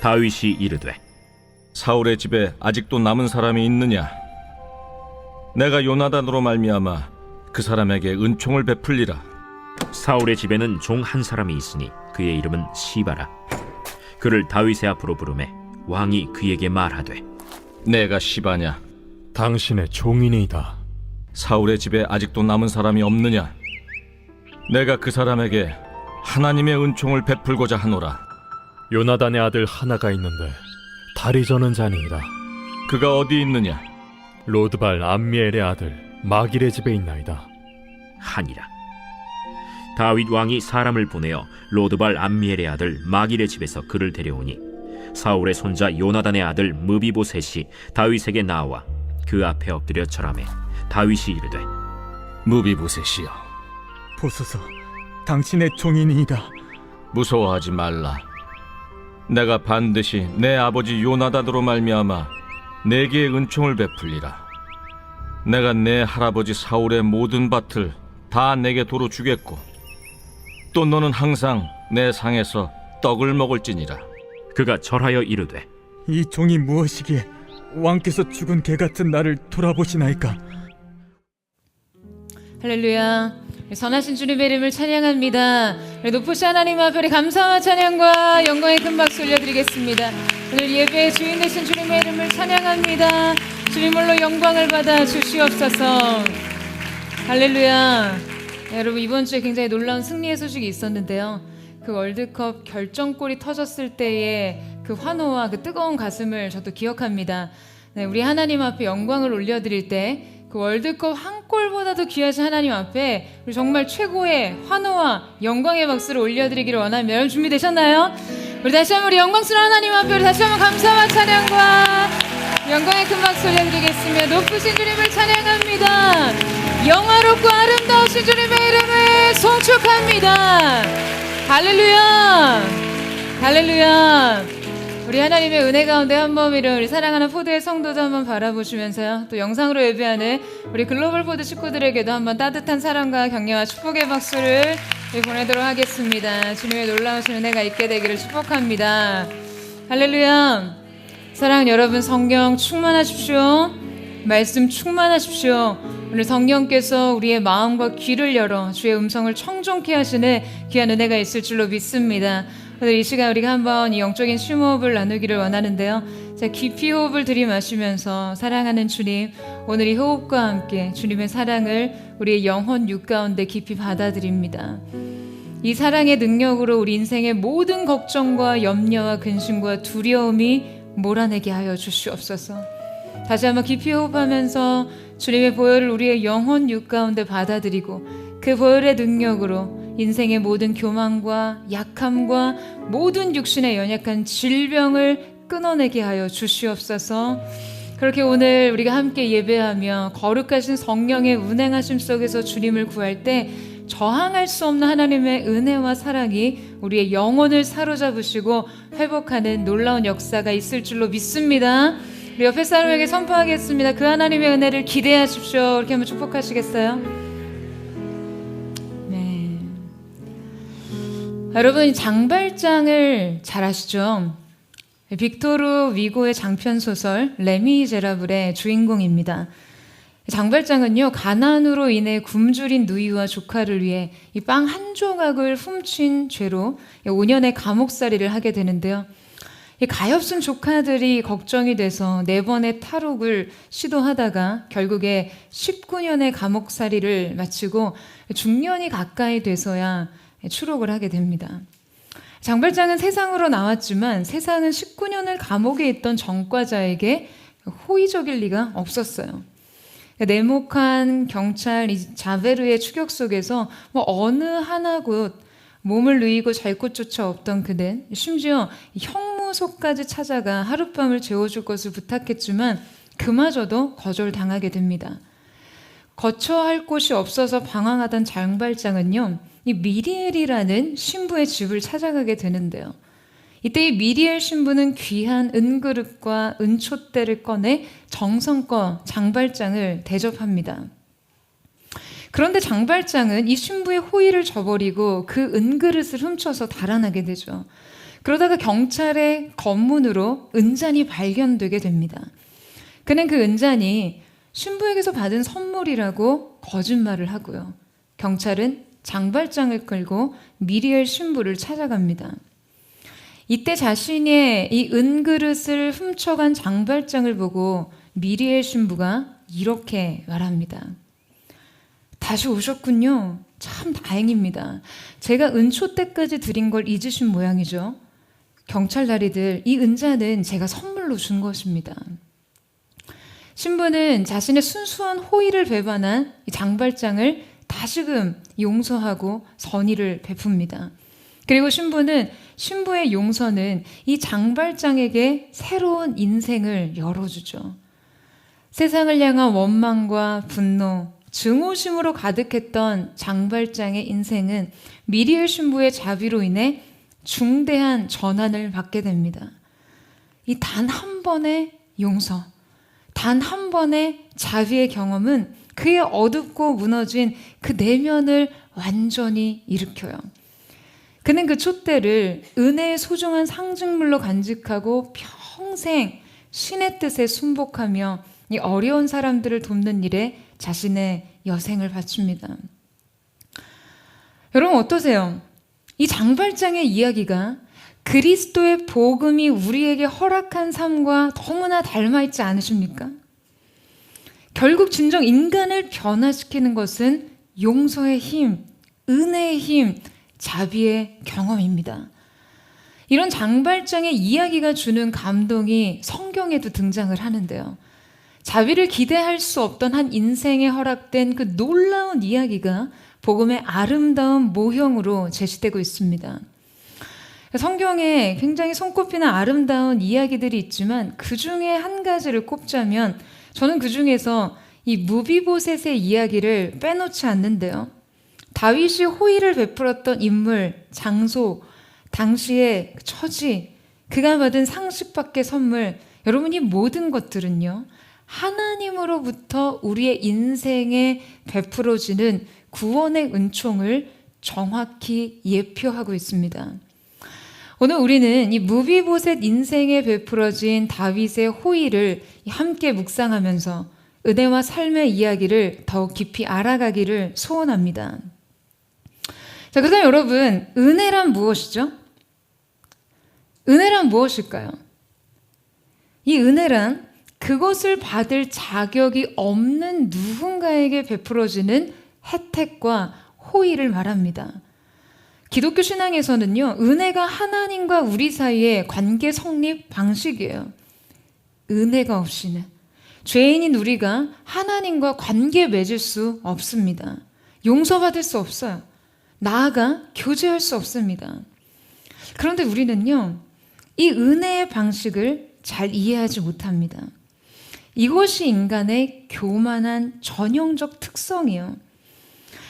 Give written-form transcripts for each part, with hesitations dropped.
다윗이 이르되 사울의 집에 아직도 남은 사람이 있느냐? 내가 요나단으로 말미암아 그 사람에게 은총을 베풀리라. 사울의 집에는 종 한 사람이 있으니 그의 이름은 시바라. 그를 다윗의 앞으로 부르매 왕이 그에게 말하되 내가 시바냐? 당신의 종이니이다. 사울의 집에 아직도 남은 사람이 없느냐? 내가 그 사람에게 하나님의 은총을 베풀고자 하노라. 요나단의 아들 하나가 있는데 다리 저는 자니이다. 그가 어디 있느냐? 로드발 암미엘의 아들 마길의 집에 있나이다. 하니라. 다윗 왕이 사람을 보내어 로드발 암미엘의 아들 마길의 집에서 그를 데려오니 사울의 손자 요나단의 아들 무비보셋이 다윗에게 나와 그 앞에 엎드려 절하매 다윗이 이르되 무비보셋이여, 보소서, 당신의 종이니이다. 무서워하지 말라. 내가 반드시 내 아버지 요나단으로 말미암아 내게 은총을 베풀리라. 내가 내 할아버지 사울의 모든 밭을 다 내게 도로 주겠고 또 너는 항상 내 상에서 떡을 먹을지니라. 그가 절하여 이르되 이 종이 무엇이기에 왕께서 죽은 개 같은 나를 돌아보시나이까? 할렐루야. 선하신 주님의 이름을 찬양합니다. 높으신 하나님 앞에 우리 감사와 찬양과 영광의 큰 박수 올려드리겠습니다. 오늘 예배의 주인 되신 주님의 이름을 찬양합니다. 주님으로 영광을 받아 주시옵소서. 할렐루야. 여러분, 이번 주에 굉장히 놀라운 승리의 소식이 있었는데요. 그 월드컵 결정골이 터졌을 때의 그 환호와 그 뜨거운 가슴을 저도 기억합니다. 네, 우리 하나님 앞에 영광을 올려드릴 때 그 월드컵 한 골보다도 귀하신 하나님 앞에 우리 정말 최고의 환호와 영광의 박수를 올려드리기를 원하면 여러분 준비되셨나요? 우리 다시 한번 우리 영광스러운 하나님 앞에 우리 다시 한번 감사와 찬양과 영광의 큰 박수 올려드리겠습니다. 높으신 주님을 찬양합니다. 영화롭고 아름다우신 주님의 이름을 송축합니다. 할렐루야, 할렐루야. 우리 하나님의 은혜 가운데 한 몸이른 우리 사랑하는 포드의 성도도 한번 바라보시면서요, 또 영상으로 예배하는 우리 글로벌 포드 식구들에게도 한번 따뜻한 사랑과 격려와 축복의 박수를 보내도록 하겠습니다. 주님의 놀라우신 은혜가 있게 되기를 축복합니다. 할렐루야. 사랑하는 여러분, 성경 충만하십시오. 말씀 충만하십시오. 오늘 성령께서 우리의 마음과 귀를 열어 주의 음성을 청종케 하시는 귀한 은혜가 있을 줄로 믿습니다. 오늘 이 시간 우리가 한번 이 영적인 심호흡을 나누기를 원하는데요. 자, 깊이 호흡을 들이마시면서 사랑하는 주님, 오늘 이 호흡과 함께 주님의 사랑을 우리의 영혼 육 가운데 깊이 받아들입니다. 이 사랑의 능력으로 우리 인생의 모든 걱정과 염려와 근심과 두려움이 몰아내게 하여 주시옵소서. 다시 한번 깊이 호흡하면서 주님의 보혈을 우리의 영혼 육 가운데 받아들이고 그 보혈의 능력으로 인생의 모든 교만과 약함과 모든 육신의 연약한 질병을 끊어내게 하여 주시옵소서. 그렇게 오늘 우리가 함께 예배하며 거룩하신 성령의 운행하심 속에서 주님을 구할 때 저항할 수 없는 하나님의 은혜와 사랑이 우리의 영혼을 사로잡으시고 회복하는 놀라운 역사가 있을 줄로 믿습니다. 우리 옆에 사람에게 선포하겠습니다. 그 하나님의 은혜를 기대하십시오. 이렇게 한번 축복하시겠어요? 네. 여러분, 장발장을 잘 아시죠? 빅토르 위고의 장편 소설 레미제라블의 주인공입니다. 장발장은요, 가난으로 인해 굶주린 누이와 조카를 위해 이 빵 한 조각을 훔친 죄로 5년의 감옥살이를 하게 되는데요. 이 가엾은 조카들이 걱정이 돼서 4번의 탈옥을 시도하다가 결국에 19년의 감옥살이를 마치고 중년이 가까이 돼서야 추록을 하게 됩니다. 장발장은 세상으로 나왔지만 세상은 19년을 감옥에 있던 전과자에게 호의적일 리가 없었어요. 내목한 경찰 자베르의 추격 속에서 어느 하나 곳 몸을 누이고 잘 곳조차 없던 그는 심지어 형무소까지 찾아가 하룻밤을 재워줄 것을 부탁했지만 그마저도 거절당하게 됩니다. 거처할 곳이 없어서 방황하던 장발장은요, 이 미리엘이라는 신부의 집을 찾아가게 되는데요. 이때 이 미리엘 신부는 귀한 은그릇과 은촛대를 꺼내 정성껏 장발장을 대접합니다. 그런데 장발장은 이 신부의 호의를 저버리고 그 은그릇을 훔쳐서 달아나게 되죠. 그러다가 경찰의 검문으로 은잔이 발견되게 됩니다. 그는 그 은잔이 신부에게서 받은 선물이라고 거짓말을 하고요. 경찰은 장발장을 끌고 미리엘 신부를 찾아갑니다. 이때 자신의 이 은그릇을 훔쳐간 장발장을 보고 미리엘 신부가 이렇게 말합니다. 다시 오셨군요. 참 다행입니다. 제가 은초 때까지 드린 걸 잊으신 모양이죠. 경찰 나리들, 이 은자는 제가 선물로 준 것입니다. 신부는 자신의 순수한 호의를 배반한 이 장발장을 다시금 용서하고 선의를 베풉니다. 그리고 신부의 용서는 이 장발장에게 새로운 인생을 열어주죠. 세상을 향한 원망과 분노, 증오심으로 가득했던 장발장의 인생은 미리엘 신부의 자비로 인해 중대한 전환을 받게 됩니다. 이 단 한 번의 용서, 단 한 번의 자비의 경험은 그의 어둡고 무너진 그 내면을 완전히 일으켜요. 그는 그 촛대를 은혜의 소중한 상징물로 간직하고 평생 신의 뜻에 순복하며 이 어려운 사람들을 돕는 일에 자신의 여생을 바칩니다. 여러분 어떠세요? 이 장발장의 이야기가 그리스도의 복음이 우리에게 허락한 삶과 너무나 닮아있지 않으십니까? 결국 진정 인간을 변화시키는 것은 용서의 힘, 은혜의 힘, 자비의 경험입니다. 이런 장발장의 이야기가 주는 감동이 성경에도 등장을 하는데요. 자비를 기대할 수 없던 한 인생에 허락된 그 놀라운 이야기가 복음의 아름다운 모형으로 제시되고 있습니다. 성경에 굉장히 손꼽히는 아름다운 이야기들이 있지만 그 중에 한 가지를 꼽자면 저는 그 중에서 이 무비보셋의 이야기를 빼놓지 않는데요. 다윗이 호의를 베풀었던 인물, 장소, 당시의 처지, 그가 받은 상식 밖의 선물, 여러분 이 모든 것들은요. 하나님으로부터 우리의 인생에 베풀어지는 구원의 은총을 정확히 예표하고 있습니다. 오늘 우리는 이 무비보셋 인생에 베풀어진 다윗의 호의를 함께 묵상하면서 은혜와 삶의 이야기를 더욱 깊이 알아가기를 소원합니다. 자, 그다음 여러분, 은혜란 무엇이죠? 은혜란 무엇일까요? 이 은혜란 그것을 받을 자격이 없는 누군가에게 베풀어지는 혜택과 호의를 말합니다. 기독교 신앙에서는요, 은혜가 하나님과 우리 사이의 관계 성립 방식이에요. 은혜가 없이는 죄인인 우리가 하나님과 관계 맺을 수 없습니다. 용서받을 수 없어요. 나아가 교제할 수 없습니다. 그런데 우리는요, 이 은혜의 방식을 잘 이해하지 못합니다. 이것이 인간의 교만한 전형적 특성이에요.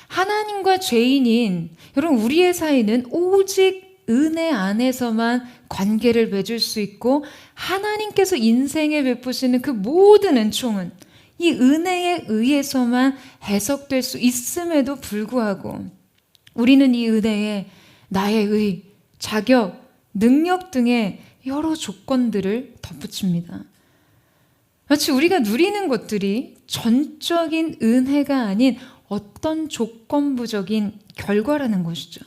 하나님과 죄인인 여러분 우리의 사이는 오직 은혜 안에서만 관계를 맺을 수 있고 하나님께서 인생에 베푸시는 그 모든 은총은 이 은혜에 의해서만 해석될 수 있음에도 불구하고 우리는 이 은혜에 나의 의, 자격, 능력 등의 여러 조건들을 덧붙입니다. 마치 우리가 누리는 것들이 전적인 은혜가 아닌 어떤 조건부적인 결과라는 것이죠.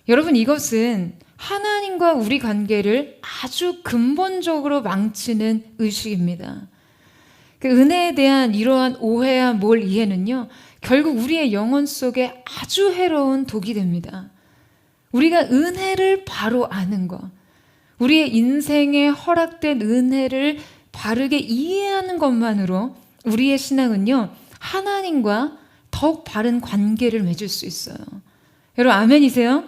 여러분 이것은 하나님과 우리 관계를 아주 근본적으로 망치는 의식입니다. 그 은혜에 대한 이러한 오해와 몰 이해는요, 결국 우리의 영혼 속에 아주 해로운 독이 됩니다. 우리가 은혜를 바로 아는 것, 우리의 인생에 허락된 은혜를 바르게 이해하는 것만으로 우리의 신앙은요, 하나님과 더욱 바른 관계를 맺을 수 있어요. 여러분 아멘이세요?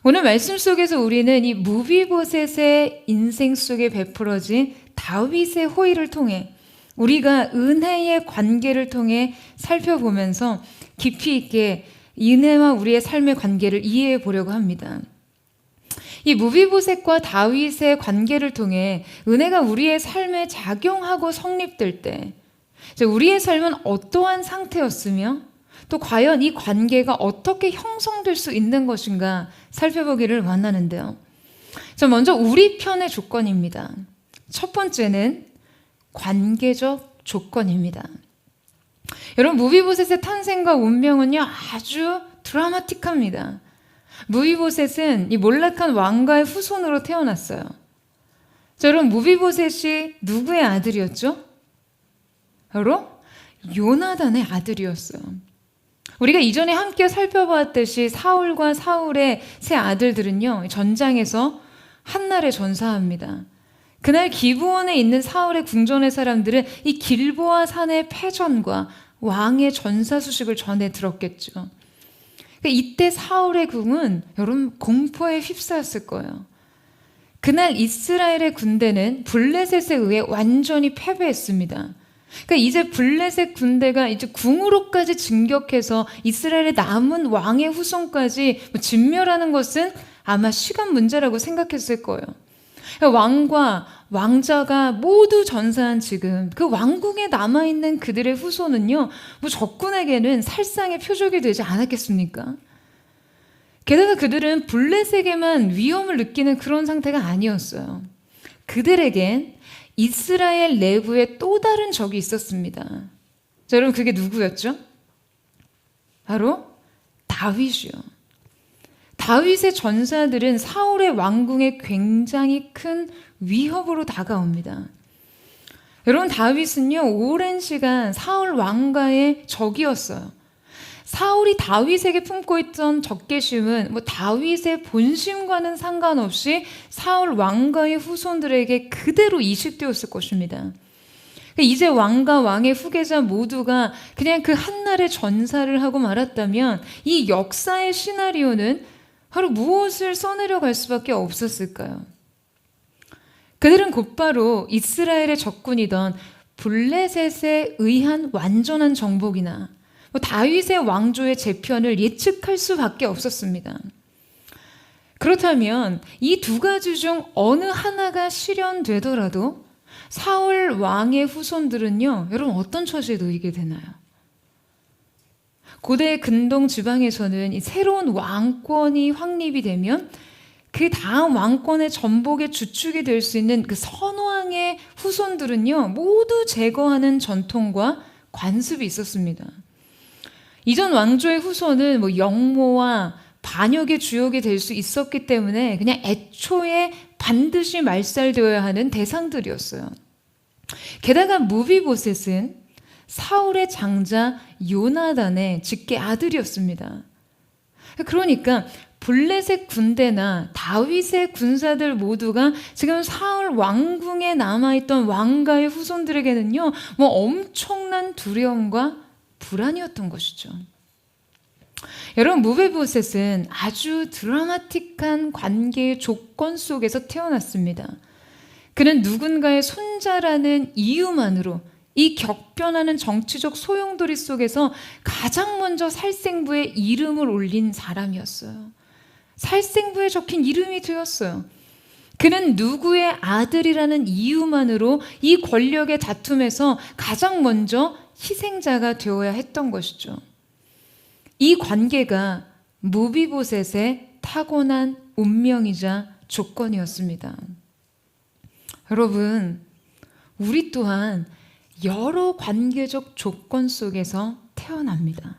오늘 말씀 속에서 우리는 이 무비보셋의 인생 속에 베풀어진 다윗의 호의를 통해 우리가 은혜의 관계를 통해 살펴보면서 깊이 있게 은혜와 우리의 삶의 관계를 이해해 보려고 합니다. 이 무비보셋과 다윗의 관계를 통해 은혜가 우리의 삶에 작용하고 성립될 때 우리의 삶은 어떠한 상태였으며 또 과연 이 관계가 어떻게 형성될 수 있는 것인가 살펴보기를 원하는데요. 자, 먼저 우리 편의 조건입니다. 첫 번째는 관계적 조건입니다. 여러분, 무비보셋의 탄생과 운명은요, 아주 드라마틱합니다. 무비보셋은 이 몰락한 왕가의 후손으로 태어났어요. 자, 여러분, 무비보셋이 누구의 아들이었죠? 바로 요나단의 아들이었어요. 우리가 이전에 함께 살펴보았듯이 사울과 사울의 세 아들들은요, 전장에서 한날에 전사합니다. 그날 기브온에 있는 사울의 궁전의 사람들은 이 길보아 산의 패전과 왕의 전사 소식을 전해 들었겠죠. 이때 사울의 궁은 여러분 공포에 휩싸였을 거예요. 그날 이스라엘의 군대는 블레셋에 의해 완전히 패배했습니다. 그러니까 이제 블레셋 군대가 이제 궁으로까지 진격해서 이스라엘의 남은 왕의 후손까지 진멸하는 것은 아마 시간 문제라고 생각했을 거예요. 그러니까 왕과 왕자가 모두 전사한 지금 그 왕궁에 남아있는 그들의 후손은요, 적군에게는 살상의 표적이 되지 않았겠습니까? 게다가 그들은 블레셋에게만 위험을 느끼는 그런 상태가 아니었어요. 그들에겐 이스라엘 내부에 또 다른 적이 있었습니다. 자, 여러분, 그게 누구였죠? 바로 다윗이요. 다윗의 전사들은 사울의 왕궁에 굉장히 큰 위협으로 다가옵니다. 여러분, 다윗은요, 오랜 시간 사울 왕가의 적이었어요. 사울이 다윗에게 품고 있던 적개심은 다윗의 본심과는 상관없이 사울 왕가의 후손들에게 그대로 이식되었을 것입니다. 이제 왕과 왕의 후계자 모두가 그냥 그 한날의 전사를 하고 말았다면 이 역사의 시나리오는 바로 무엇을 써내려갈 수밖에 없었을까요? 그들은 곧바로 이스라엘의 적군이던 블레셋에 의한 완전한 정복이나 다윗의 왕조의 재편을 예측할 수밖에 없었습니다. 그렇다면 이 두 가지 중 어느 하나가 실현되더라도 사울 왕의 후손들은요, 여러분 어떤 처지에 놓이게 되나요? 고대 근동 지방에서는 이 새로운 왕권이 확립이 되면 그 다음 왕권의 전복의 주축이 될 수 있는 그 선왕의 후손들은요, 모두 제거하는 전통과 관습이 있었습니다. 이전 왕조의 후손은 영모와 반역의 주역이 될 수 있었기 때문에 그냥 애초에 반드시 말살되어야 하는 대상들이었어요. 게다가 무비보셋은 사울의 장자 요나단의 직계 아들이었습니다. 그러니까 블레셋 군대나 다윗의 군사들 모두가 지금 사울 왕궁에 남아있던 왕가의 후손들에게는요, 엄청난 두려움과 불안이었던 것이죠. 여러분, 무비보셋은 아주 드라마틱한 관계의 조건 속에서 태어났습니다. 그는 누군가의 손자라는 이유만으로 이 격변하는 정치적 소용돌이 속에서 가장 먼저 살생부에 이름을 올린 사람이었어요. 살생부에 적힌 이름이 되었어요. 그는 누구의 아들이라는 이유만으로 이 권력의 다툼에서 가장 먼저 희생자가 되어야 했던 것이죠. 이 관계가 무비보셋의 타고난 운명이자 조건이었습니다. 여러분, 우리 또한 여러 관계적 조건 속에서 태어납니다.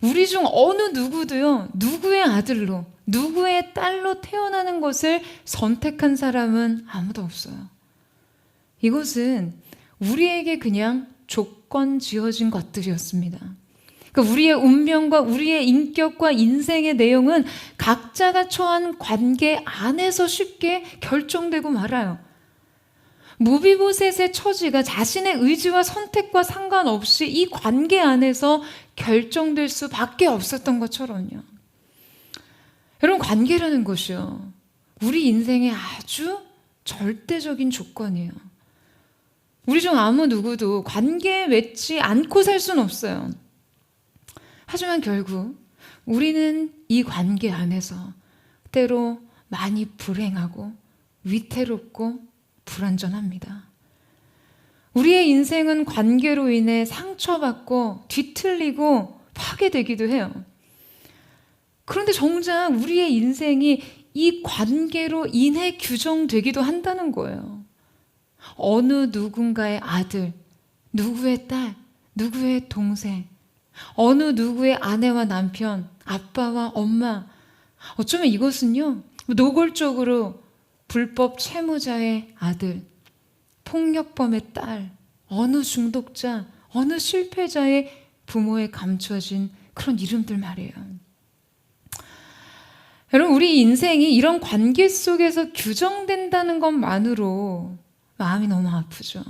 우리 중 어느 누구도요, 누구의 아들로, 누구의 딸로 태어나는 것을 선택한 사람은 아무도 없어요. 이것은 우리에게 그냥 조건 지어진 것들이었습니다. 그러니까 우리의 운명과 우리의 인격과 인생의 내용은 각자가 처한 관계 안에서 쉽게 결정되고 말아요. 무비보셋의 처지가 자신의 의지와 선택과 상관없이 이 관계 안에서 결정될 수밖에 없었던 것처럼요. 여러분, 관계라는 것이요, 우리 인생의 아주 절대적인 조건이에요. 우리 중 아무 누구도 관계에 맺지 않고 살 수는 없어요. 하지만 결국 우리는 이 관계 안에서 때로 많이 불행하고 위태롭고 불완전합니다. 우리의 인생은 관계로 인해 상처받고 뒤틀리고 파괴되기도 해요. 그런데 정작 우리의 인생이 이 관계로 인해 규정되기도 한다는 거예요. 어느 누군가의 아들, 누구의 딸, 누구의 동생, 어느 누구의 아내와 남편, 아빠와 엄마, 어쩌면 이것은요, 노골적으로 불법 채무자의 아들, 폭력범의 딸, 어느 중독자, 어느 실패자의 부모에 감춰진 그런 이름들 말이에요. 여러분, 우리 인생이 이런 관계 속에서 규정된다는 것만으로 마음이 너무 아프죠.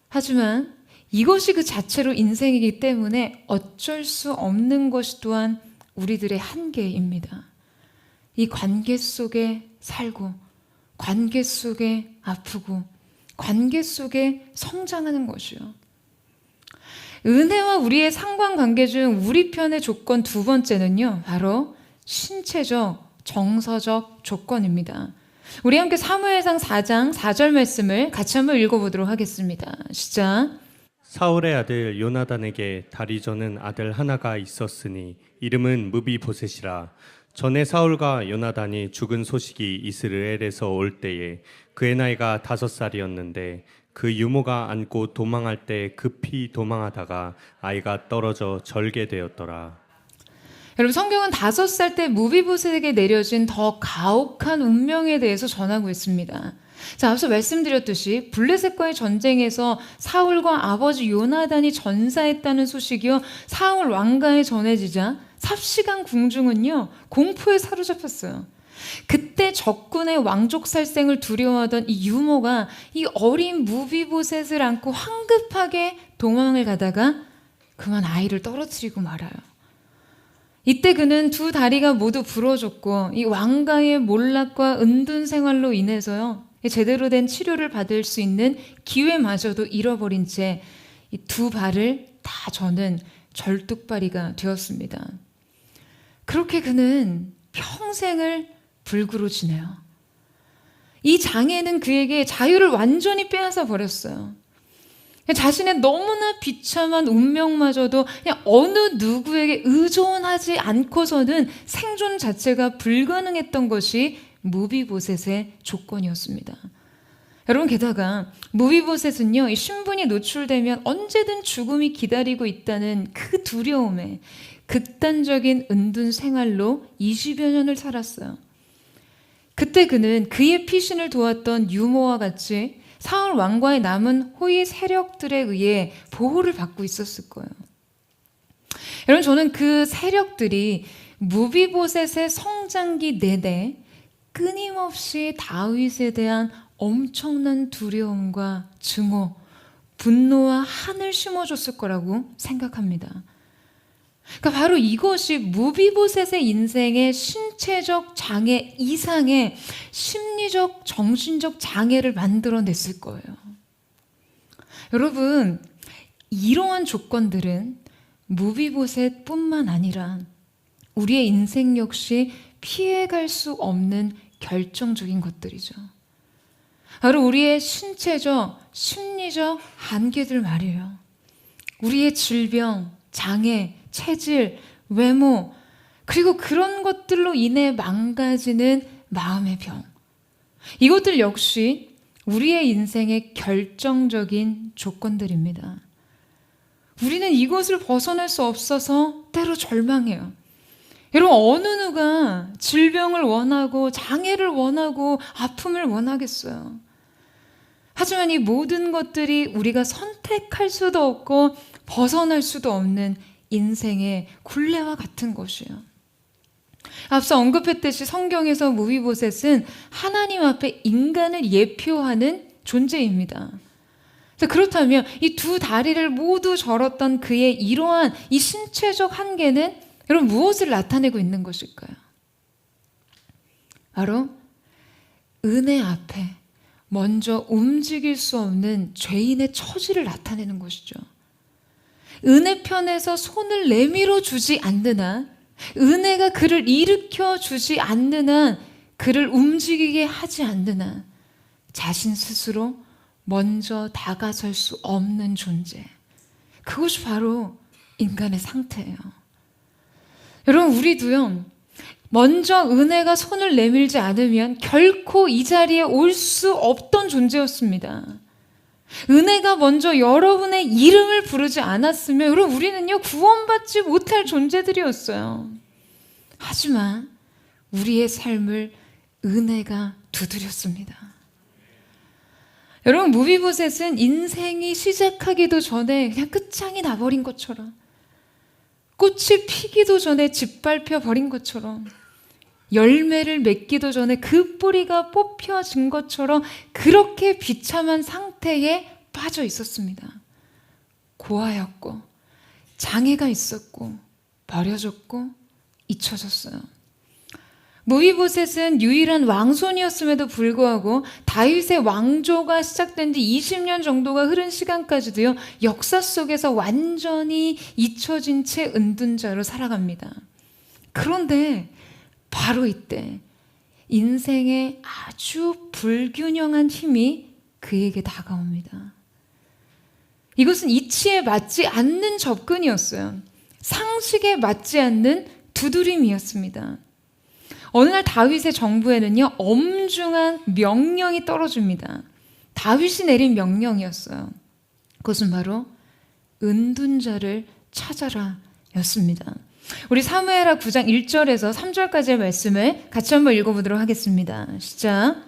하지만 이것이 그 자체로 인생이기 때문에 어쩔 수 없는 것이 또한 우리들의 한계입니다. 이 관계 속에 살고, 관계 속에 아프고, 관계 속에 성장하는 것이요. 은혜와 우리의 상관관계 중 우리 편의 조건 두 번째는요, 바로 신체적, 정서적 조건입니다. 우리 함께 사무엘상 4장 4절 말씀을 같이 한번 읽어보도록 하겠습니다. 시작. 사울의 아들 요나단에게 다리 저는 아들 하나가 있었으니 이름은 무비보셋이라. 전에 사울과 요나단이 죽은 소식이 이스라엘에서 올 때에 그의 나이가 5살이었는데 그 유모가 안고 도망할 때 급히 도망하다가 아이가 떨어져 절게 되었더라. 여러분, 성경은 5살 때 무비보셋에게 내려진 더 가혹한 운명에 대해서 전하고 있습니다. 자, 앞서 말씀드렸듯이 블레셋과의 전쟁에서 사울과 아버지 요나단이 전사했다는 소식이요, 사울 왕가에 전해지자 삽시간 궁중은요, 공포에 사로잡혔어요. 그때 적군의 왕족 살생을 두려워하던 이 유모가 이 어린 무비보셋을 안고 황급하게 도망을 가다가 그만 아이를 떨어뜨리고 말아요. 이때 그는 두 다리가 모두 부러졌고 이 왕가의 몰락과 은둔 생활로 인해서요, 제대로 된 치료를 받을 수 있는 기회마저도 잃어버린 채 이 두 발을 다 저는 절뚝발이가 되었습니다. 그렇게 그는 평생을 불구로 지내요. 이 장애는 그에게 자유를 완전히 빼앗아 버렸어요. 자신의 너무나 비참한 운명마저도 그냥 어느 누구에게 의존하지 않고서는 생존 자체가 불가능했던 것이 무비보셋의 조건이었습니다. 여러분, 게다가 무비보셋은요, 이 신분이 노출되면 언제든 죽음이 기다리고 있다는 그 두려움에 극단적인 은둔 생활로 20여 년을 살았어요. 그때 그는 그의 피신을 도왔던 유모와 같이 사울 왕과의 남은 호위 세력들에 의해 보호를 받고 있었을 거예요. 여러분, 저는 그 세력들이 무비보셋의 성장기 내내 끊임없이 다윗에 대한 엄청난 두려움과 증오, 분노와 한을 심어줬을 거라고 생각합니다. 그러니까 바로 이것이 무비보셋의 인생의 신체적 장애 이상의 심리적, 정신적 장애를 만들어냈을 거예요. 여러분, 이러한 조건들은 무비보셋뿐만 아니라 우리의 인생 역시 피해갈 수 없는 결정적인 것들이죠. 바로 우리의 신체적, 심리적 한계들 말이에요. 우리의 질병, 장애, 체질, 외모, 그리고 그런 것들로 인해 망가지는 마음의 병. 이것들 역시 우리의 인생의 결정적인 조건들입니다. 우리는 이것을 벗어날 수 없어서 때로 절망해요. 여러분, 어느 누가 질병을 원하고 장애를 원하고 아픔을 원하겠어요. 하지만 이 모든 것들이 우리가 선택할 수도 없고 벗어날 수도 없는 인생의 굴레와 같은 것이에요. 앞서 언급했듯이 성경에서 무비보셋은 하나님 앞에 인간을 예표하는 존재입니다. 그렇다면 이 두 다리를 모두 절었던 그의 이러한 이 신체적 한계는 여러분 무엇을 나타내고 있는 것일까요? 바로 은혜 앞에 먼저 움직일 수 없는 죄인의 처지를 나타내는 것이죠. 은혜 편에서 손을 내밀어 주지 않는 한, 은혜가 그를 일으켜 주지 않는 한, 그를 움직이게 하지 않는 한 자신 스스로 먼저 다가설 수 없는 존재, 그것이 바로 인간의 상태예요. 여러분, 우리도요, 먼저 은혜가 손을 내밀지 않으면 결코 이 자리에 올 수 없던 존재였습니다. 은혜가 먼저 여러분의 이름을 부르지 않았으면 여러분, 우리는요, 구원받지 못할 존재들이었어요. 하지만 우리의 삶을 은혜가 두드렸습니다. 여러분, 무비보셋은 인생이 시작하기도 전에 그냥 끝장이 나버린 것처럼, 꽃이 피기도 전에 짓밟혀 버린 것처럼, 열매를 맺기도 전에 그 뿌리가 뽑혀진 것처럼 그렇게 비참한 상태에 빠져 있었습니다. 고아였고, 장애가 있었고, 버려졌고, 잊혀졌어요. 무비보셋은 유일한 왕손이었음에도 불구하고 다윗의 왕조가 시작된 지 20년 정도가 흐른 시간까지도요, 역사 속에서 완전히 잊혀진 채 은둔자로 살아갑니다. 그런데 바로 이때 인생의 아주 불균형한 힘이 그에게 다가옵니다. 이것은 이치에 맞지 않는 접근이었어요. 상식에 맞지 않는 두드림이었습니다. 어느 날 다윗의 정부에는요, 엄중한 명령이 떨어집니다. 다윗이 내린 명령이었어요. 그것은 바로 은둔자를 찾아라 였습니다. 우리 사무엘하 9장 1절에서 3절까지의 말씀을 같이 한번 읽어보도록 하겠습니다. 시작.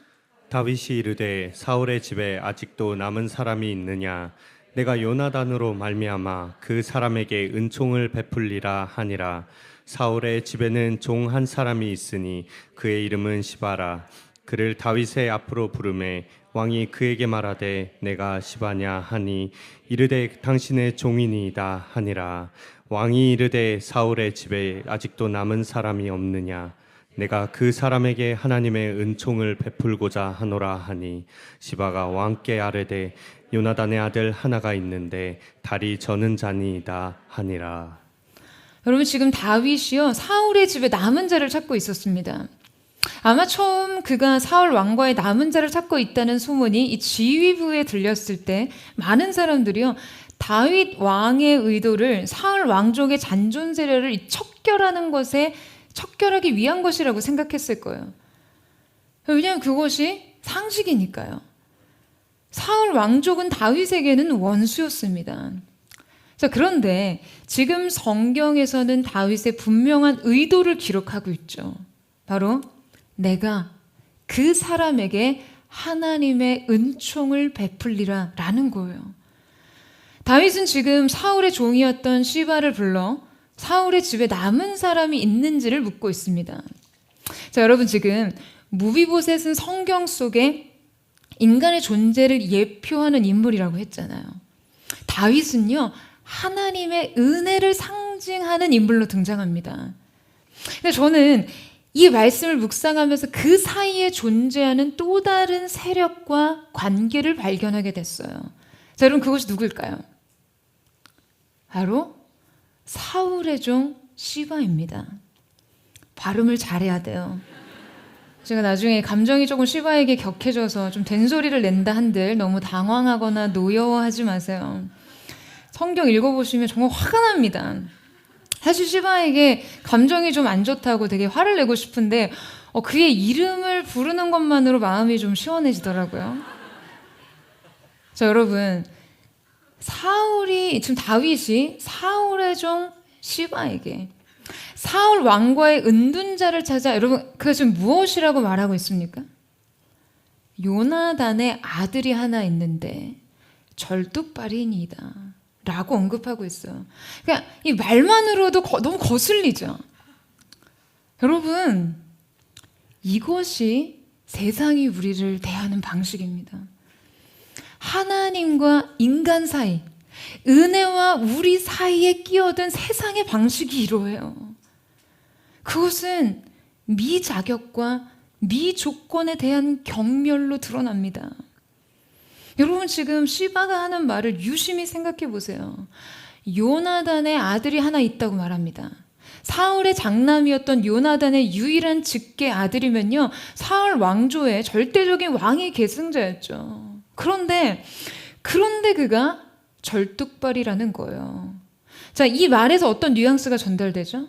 다윗이 이르되 사울의 집에 아직도 남은 사람이 있느냐? 내가 요나단으로 말미암아 그 사람에게 은총을 베풀리라 하니라. 사울의 집에는 종 한 사람이 있으니 그의 이름은 시바라. 그를 다윗의 앞으로 부르매 왕이 그에게 말하되 내가 시바냐 하니 이르되 당신의 종이니이다 하니라. 왕이 이르되 사울의 집에 아직도 남은 사람이 없느냐? 내가 그 사람에게 하나님의 은총을 베풀고자 하노라 하니 시바가 왕께 아뢰되 요나단의 아들 하나가 있는데 다리 저는 자니이다 하니라. 여러분, 지금 다윗이요, 사울의 집에 남은 자를 찾고 있었습니다. 아마 처음 그가 사울 왕과의 남은 자를 찾고 있다는 소문이 이 지휘부에 들렸을 때 많은 사람들이요, 다윗 왕의 의도를 사울 왕족의 잔존 세력을 척결하는 것에 척결하기 위한 것이라고 생각했을 거예요. 왜냐하면 그것이 상식이니까요. 사울 왕족은 다윗에게는 원수였습니다. 자, 그런데 지금 성경에서는 다윗의 분명한 의도를 기록하고 있죠. 바로 내가 그 사람에게 하나님의 은총을 베풀리라 라는 거예요. 다윗은 지금 사울의 종이었던 시바를 불러 사울의 집에 남은 사람이 있는지를 묻고 있습니다. 자, 여러분, 지금 무비보셋은 성경 속에 인간의 존재를 예표하는 인물이라고 했잖아요. 다윗은요, 하나님의 은혜를 상징하는 인물로 등장합니다. 근데 저는 이 말씀을 묵상하면서 그 사이에 존재하는 또 다른 세력과 관계를 발견하게 됐어요. 자, 여러분, 그것이 누굴까요? 바로 사울의 종 시바입니다. 발음을 잘해야 돼요. 제가 나중에 감정이 조금 시바에게 격해져서 좀 된소리를 낸다 한들 너무 당황하거나 노여워하지 마세요. 성경 읽어보시면 정말 화가 납니다. 사실 시바에게 감정이 좀 안 좋다고 되게 화를 내고 싶은데 그의 이름을 부르는 것만으로 마음이 좀 시원해지더라고요. 자, 여러분, 지금 다윗이 사울의 종 시바에게 사울 왕과의 은둔자를 찾아, 여러분, 그가 지금 무엇이라고 말하고 있습니까? 요나단의 아들이 하나 있는데 절뚝발이니이다 라고 언급하고 있어요. 그러니까 이 말만으로도 너무 거슬리죠. 여러분, 이것이 세상이 우리를 대하는 방식입니다. 하나님과 인간 사이, 은혜와 우리 사이에 끼어든 세상의 방식이 이러해요. 그것은 미자격과 미조건에 대한 경멸로 드러납니다. 여러분, 지금 시바가 하는 말을 유심히 생각해 보세요. 요나단의 아들이 하나 있다고 말합니다. 사울의 장남이었던 요나단의 유일한 직계 아들이면요, 사울 왕조의 절대적인 왕의 계승자였죠. 그런데 그가 절뚝발이라는 거예요. 자, 이 말에서 어떤 뉘앙스가 전달되죠?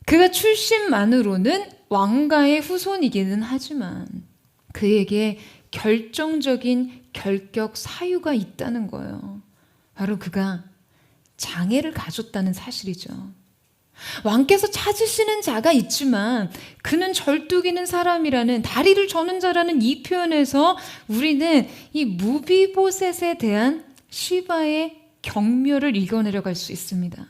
그가 출신만으로는 왕가의 후손이기는 하지만 그에게 결정적인 결격 사유가 있다는 거예요. 바로 그가 장애를 가졌다는 사실이죠. 왕께서 찾으시는 자가 있지만 그는 절뚝이는 사람이라는, 다리를 저는 자라는 이 표현에서 우리는 이 무비보셋에 대한 시바의 경멸을 읽어내려갈 수 있습니다.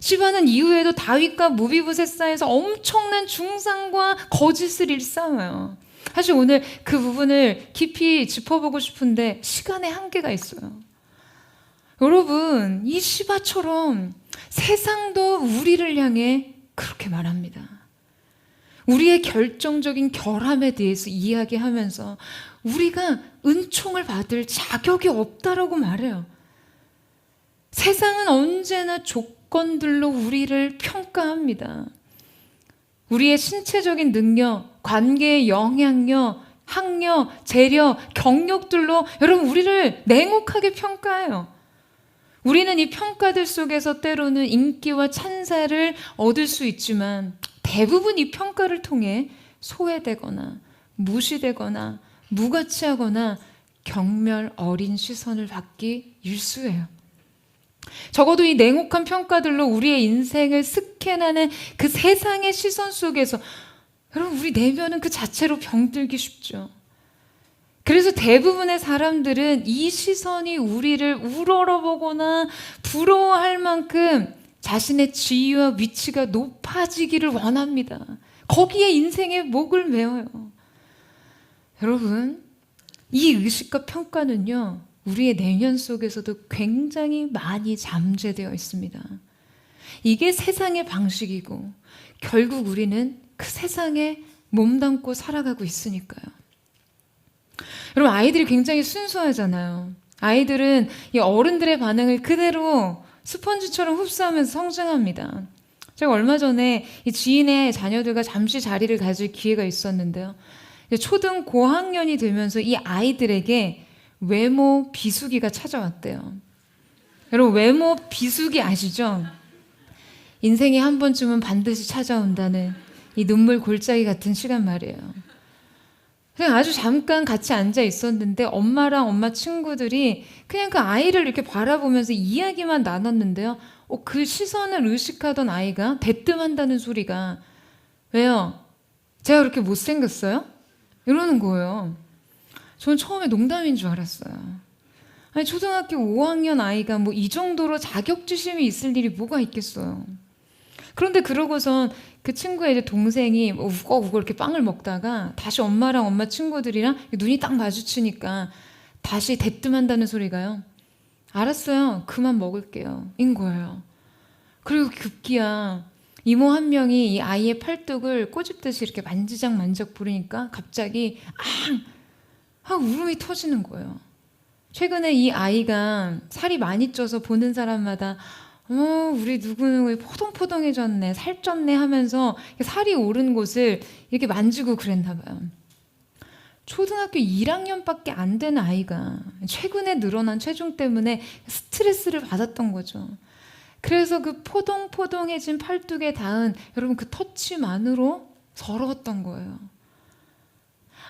시바는 이후에도 다윗과 무비보셋 사이에서 엄청난 중상과 거짓을 일삼아요. 사실 오늘 그 부분을 깊이 짚어보고 싶은데 시간의 한계가 있어요. 여러분, 이 시바처럼 세상도 우리를 향해 그렇게 말합니다. 우리의 결정적인 결함에 대해서 이야기하면서 우리가 은총을 받을 자격이 없다라고 말해요. 세상은 언제나 조건들로 우리를 평가합니다. 우리의 신체적인 능력, 관계의 영향력, 학력, 재력, 경력들로 여러분 우리를 냉혹하게 평가해요. 우리는 이 평가들 속에서 때로는 인기와 찬사를 얻을 수 있지만 대부분 이 평가를 통해 소외되거나 무시되거나 무가치하거나 경멸 어린 시선을 받기 일쑤예요. 적어도 이 냉혹한 평가들로 우리의 인생을 스캔하는 그 세상의 시선 속에서 여러분 우리 내면은 그 자체로 병들기 쉽죠. 그래서 대부분의 사람들은 이 시선이 우리를 우러러보거나 부러워할 만큼 자신의 지위와 위치가 높아지기를 원합니다. 거기에 인생의 목을 메어요. 여러분, 이 의식과 평가는요, 우리의 내면 속에서도 굉장히 많이 잠재되어 있습니다. 이게 세상의 방식이고 결국 우리는 그 세상에 몸담고 살아가고 있으니까요. 여러분, 아이들이 굉장히 순수하잖아요. 아이들은 이 어른들의 반응을 그대로 스펀지처럼 흡수하면서 성장합니다. 제가 얼마 전에 이 지인의 자녀들과 잠시 자리를 가질 기회가 있었는데요. 초등 고학년이 되면서 이 아이들에게 외모 비수기가 찾아왔대요. 여러분, 외모 비수기 아시죠? 인생에 한 번쯤은 반드시 찾아온다는 이 눈물 골짜기 같은 시간 말이에요. 그냥 아주 잠깐 같이 앉아 있었는데 엄마랑 엄마 친구들이 그냥 그 아이를 이렇게 바라보면서 이야기만 나눴는데요. 그 시선을 의식하던 아이가 대뜸한다는 소리가, 왜요? 제가 그렇게 못생겼어요? 이러는 거예요. 저는 처음에 농담인 줄 알았어요. 아니, 초등학교 5학년 아이가 뭐 이 정도로 자격지심이 있을 일이 뭐가 있겠어요. 그런데 그러고선 그 친구의 이제 동생이 우걱우걱 이렇게 빵을 먹다가 다시 엄마랑 엄마 친구들이랑 눈이 딱 마주치니까 다시 대뜸한다는 소리가요. 알았어요. 그만 먹을게요. 인 거예요. 그리고 급기야 이모 한 명이 이 아이의 팔뚝을 꼬집듯이 이렇게 만지작 부리니까 갑자기 하고 울음이 터지는 거예요. 최근에 이 아이가 살이 많이 쪄서 보는 사람마다 우리 누구누구 포동포동해졌네, 살쪘네 하면서 살이 오른 곳을 이렇게 만지고 그랬나 봐요. 초등학교 1학년밖에 안 된 아이가 최근에 늘어난 체중 때문에 스트레스를 받았던 거죠. 그래서 그 포동포동해진 팔뚝에 닿은 여러분 그 터치만으로 서러웠던 거예요.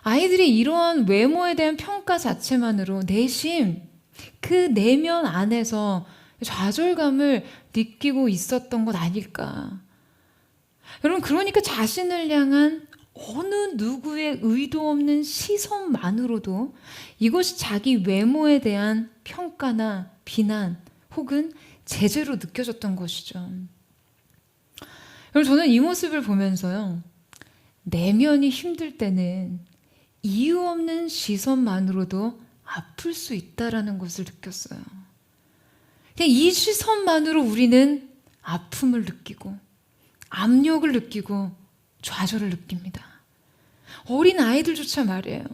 아이들이 이러한 외모에 대한 평가 자체만으로 내심 그 내면 안에서 좌절감을 느끼고 있었던 것 아닐까. 여러분, 그러니까 자신을 향한 어느 누구의 의도 없는 시선만으로도 이것이 자기 외모에 대한 평가나 비난 혹은 제재로 느껴졌던 것이죠. 여러분, 저는 이 모습을 보면서요, 내면이 힘들 때는 이유 없는 시선만으로도 아플 수 있다라는 것을 느꼈어요. 그냥 이 시선만으로 우리는 아픔을 느끼고 압력을 느끼고 좌절을 느낍니다. 어린 아이들조차 말이에요.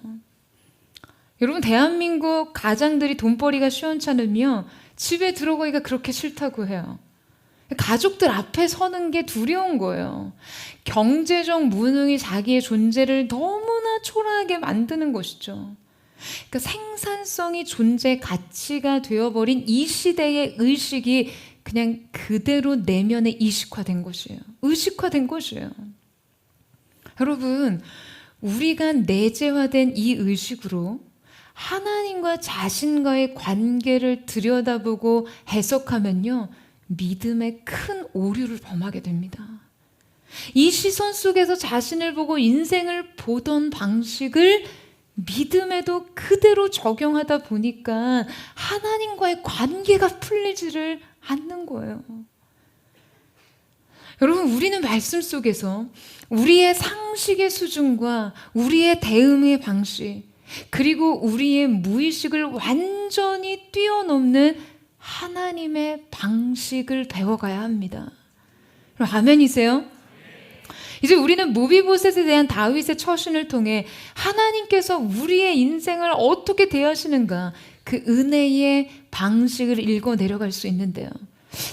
여러분, 대한민국 가장들이 돈벌이가 시원찮으며 집에 들어가기가 그렇게 싫다고 해요. 가족들 앞에 서는 게 두려운 거예요. 경제적 무능이 자기의 존재를 너무나 초라하게 만드는 것이죠. 그러니까 생산성이 존재 가치가 되어버린 이 시대의 의식이 그냥 그대로 내면에 이식화된 것이에요. 의식화된 것이에요. 여러분, 우리가 내재화된 이 의식으로 하나님과 자신과의 관계를 들여다보고 해석하면요, 믿음의 큰 오류를 범하게 됩니다. 이 시선 속에서 자신을 보고 인생을 보던 방식을 믿음에도 그대로 적용하다 보니까 하나님과의 관계가 풀리지를 않는 거예요. 여러분, 우리는 말씀 속에서 우리의 상식의 수준과 우리의 대응의 방식, 그리고 우리의 무의식을 완전히 뛰어넘는 하나님의 방식을 배워가야 합니다. 그럼 아멘이세요? 이제 우리는 무비보셋에 대한 다윗의 처신을 통해 하나님께서 우리의 인생을 어떻게 대하시는가, 그 은혜의 방식을 읽어 내려갈 수 있는데요.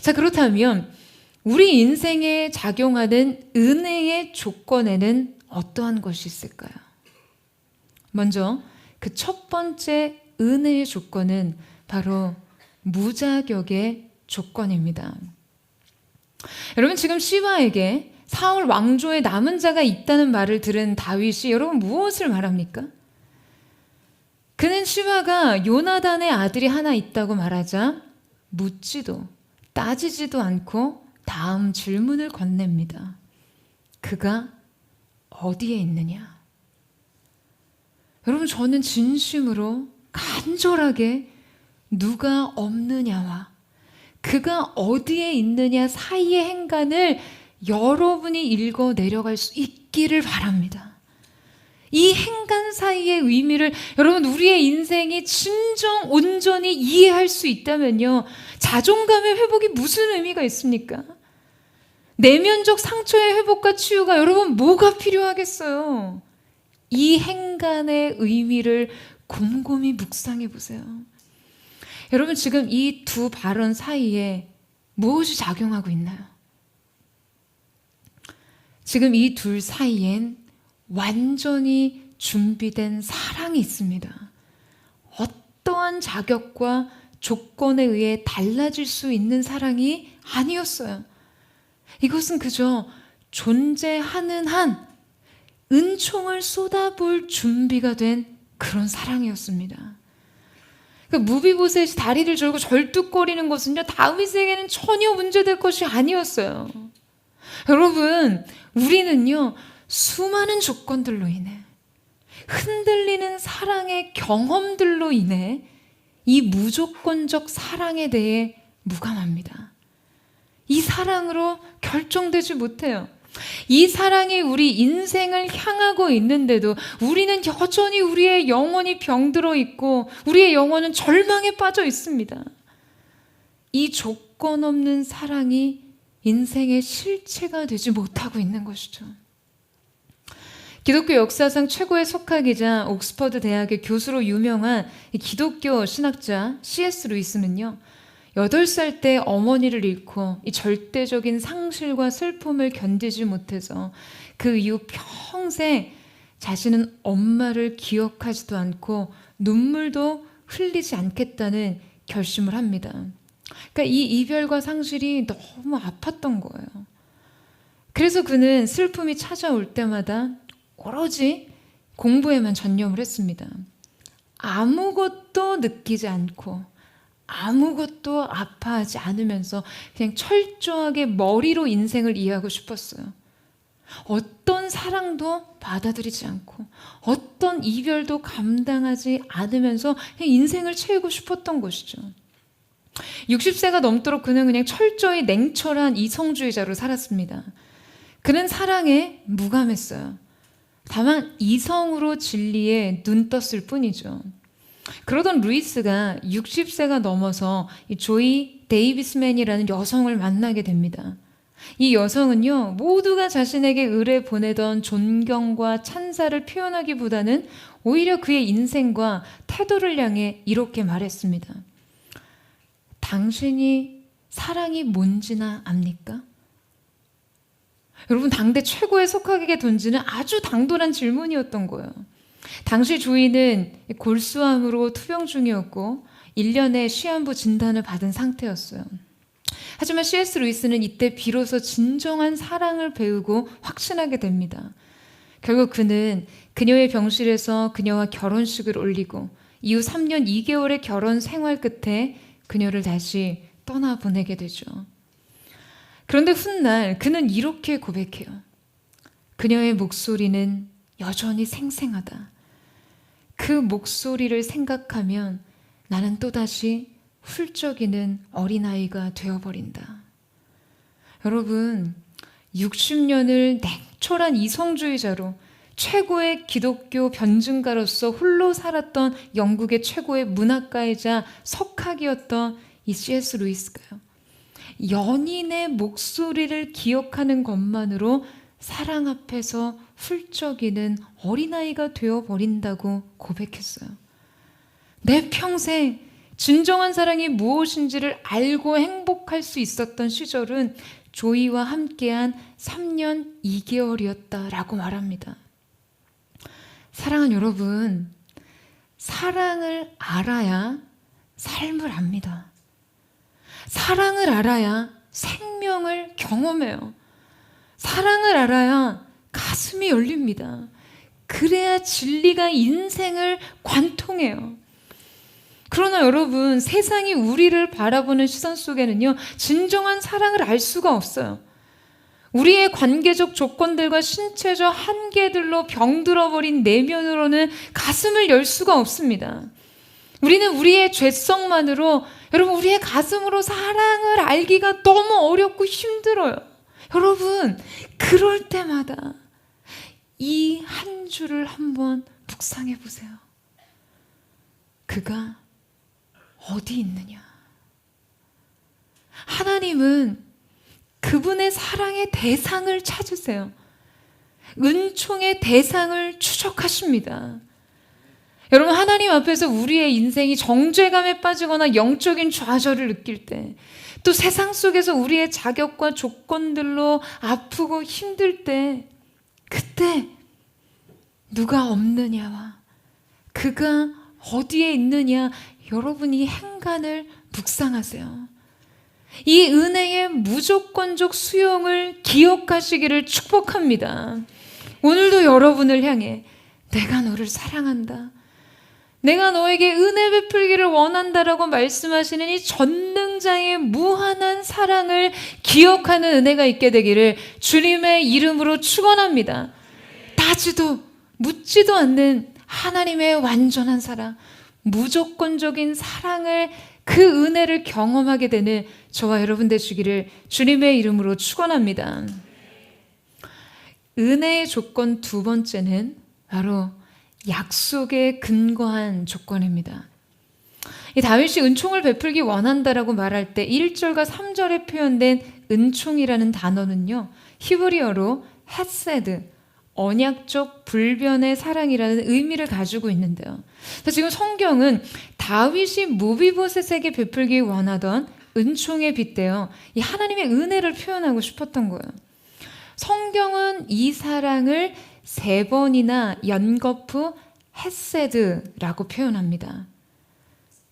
자, 그렇다면 우리 인생에 작용하는 은혜의 조건에는 어떠한 것이 있을까요? 먼저 그 첫 번째 은혜의 조건은 바로 무자격의 조건입니다. 여러분, 지금 시바에게 사울 왕조에 남은 자가 있다는 말을 들은 다윗이 여러분 무엇을 말합니까? 그는 시바가 요나단의 아들이 하나 있다고 말하자 묻지도 따지지도 않고 다음 질문을 건넵니다. 그가 어디에 있느냐? 여러분, 저는 진심으로 간절하게 누가 없느냐와 그가 어디에 있느냐 사이의 행간을 여러분이 읽어 내려갈 수 있기를 바랍니다. 이 행간 사이의 의미를 여러분, 우리의 인생이 진정 온전히 이해할 수 있다면요, 자존감의 회복이 무슨 의미가 있습니까? 내면적 상처의 회복과 치유가 여러분 뭐가 필요하겠어요? 이 행간의 의미를 곰곰이 묵상해 보세요. 여러분, 지금 이 두 발언 사이에 무엇이 작용하고 있나요? 지금 이 둘 사이엔 완전히 준비된 사랑이 있습니다. 어떠한 자격과 조건에 의해 달라질 수 있는 사랑이 아니었어요. 이것은 그저 존재하는 한 은총을 쏟아볼 준비가 된 그런 사랑이었습니다. 그러니까 무비보셋이 다리를 절고 절뚝거리는 것은요, 다윗에게는 전혀 문제될 것이 아니었어요. 여러분, 우리는요, 수많은 조건들로 인해, 흔들리는 사랑의 경험들로 인해 이 무조건적 사랑에 대해 무감합니다. 이 사랑으로 결정되지 못해요. 이 사랑이 우리 인생을 향하고 있는데도 우리는 여전히 우리의 영혼이 병들어 있고 우리의 영혼은 절망에 빠져 있습니다. 이 조건 없는 사랑이 인생의 실체가 되지 못하고 있는 것이죠. 기독교 역사상 최고의 석학이자 옥스퍼드 대학의 교수로 유명한 기독교 신학자 C.S. 루이스는요, 8살 때 어머니를 잃고 이 절대적인 상실과 슬픔을 견디지 못해서 그 이후 평생 자신은 엄마를 기억하지도 않고 눈물도 흘리지 않겠다는 결심을 합니다. 그러니까 이 이별과 상실이 너무 아팠던 거예요. 그래서 그는 슬픔이 찾아올 때마다 오로지 공부에만 전념을 했습니다. 아무것도 느끼지 않고 아무것도 아파하지 않으면서 그냥 철저하게 머리로 인생을 이해하고 싶었어요. 어떤 사랑도 받아들이지 않고 어떤 이별도 감당하지 않으면서 그냥 인생을 채우고 싶었던 것이죠. 60세가 넘도록 그는 그냥 철저히 냉철한 이성주의자로 살았습니다. 그는 사랑에 무감했어요. 다만 이성으로 진리에 눈 떴을 뿐이죠. 그러던 루이스가 60세가 넘어서 이 조이 데이비스맨이라는 여성을 만나게 됩니다. 이 여성은요, 모두가 자신에게 의뢰 보내던 존경과 찬사를 표현하기보다는 오히려 그의 인생과 태도를 향해 이렇게 말했습니다. 당신이 사랑이 뭔지나 압니까? 여러분, 당대 최고의 석학에게 던지는 아주 당돌한 질문이었던 거예요. 당시 조이는 골수암으로 투병 중이었고 1년의 시한부 진단을 받은 상태였어요. 하지만 C.S. 루이스는 이때 비로소 진정한 사랑을 배우고 확신하게 됩니다. 결국 그는 그녀의 병실에서 그녀와 결혼식을 올리고 이후 3년 2개월의 결혼 생활 끝에 그녀를 다시 떠나보내게 되죠. 그런데 훗날 그는 이렇게 고백해요. 그녀의 목소리는 여전히 생생하다. 그 목소리를 생각하면 나는 또다시 훌쩍이는 어린아이가 되어버린다. 여러분, 60년을 냉철한 이성주의자로 최고의 기독교 변증가로서 홀로 살았던 영국의 최고의 문학가이자 석학이었던 이 C.S. 루이스가요. 연인의 목소리를 기억하는 것만으로 사랑 앞에서 훌쩍이는 어린아이가 되어버린다고 고백했어요. 내 평생 진정한 사랑이 무엇인지를 알고 행복할 수 있었던 시절은 조이와 함께한 3년 2개월이었다라고 말합니다. 사랑하는 여러분, 사랑을 알아야 삶을 압니다. 사랑을 알아야 생명을 경험해요. 사랑을 알아야 가슴이 열립니다. 그래야 진리가 인생을 관통해요. 그러나 여러분, 세상이 우리를 바라보는 시선 속에는요, 진정한 사랑을 알 수가 없어요. 우리의 관계적 조건들과 신체적 한계들로 병들어버린 내면으로는 가슴을 열 수가 없습니다. 우리는 우리의 죄성만으로, 여러분, 우리의 가슴으로 사랑을 알기가 너무 어렵고 힘들어요. 여러분, 그럴 때마다 이 한 줄을 한번 묵상해 보세요. 그가 어디 있느냐? 하나님은 그분의 사랑의 대상을 찾으세요. 은총의 대상을 추적하십니다. 여러분, 하나님 앞에서 우리의 인생이 정죄감에 빠지거나 영적인 좌절을 느낄 때, 또 세상 속에서 우리의 자격과 조건들로 아프고 힘들 때, 그때 누가 없느냐와 그가 어디에 있느냐, 여러분이 행간을 묵상하세요. 이 은혜의 무조건적 수용을 기억하시기를 축복합니다. 오늘도 여러분을 향해 내가 너를 사랑한다, 내가 너에게 은혜 베풀기를 원한다라고 말씀하시는 이 전능자의 무한한 사랑을 기억하는 은혜가 있게 되기를 주님의 이름으로 축원합니다. 따지도 묻지도 않는 하나님의 완전한 사랑, 무조건적인 사랑을, 그 은혜를 경험하게 되는 저와 여러분 되시기를 주님의 이름으로 축원합니다. 은혜의 조건 두 번째는 바로 약속에 근거한 조건입니다. 이 다윗이 은총을 베풀기 원한다라고 말할 때 1절과 3절에 표현된 은총이라는 단어는요, 히브리어로 헤세드, 언약적 불변의 사랑이라는 의미를 가지고 있는데요. 그래서 지금 성경은 다윗이 무비보셋에게 베풀기 원하던 은총에 빗대어 이 하나님의 은혜를 표현하고 싶었던 거예요. 성경은 이 사랑을 3번이나 연거푸 헤세드라고 표현합니다.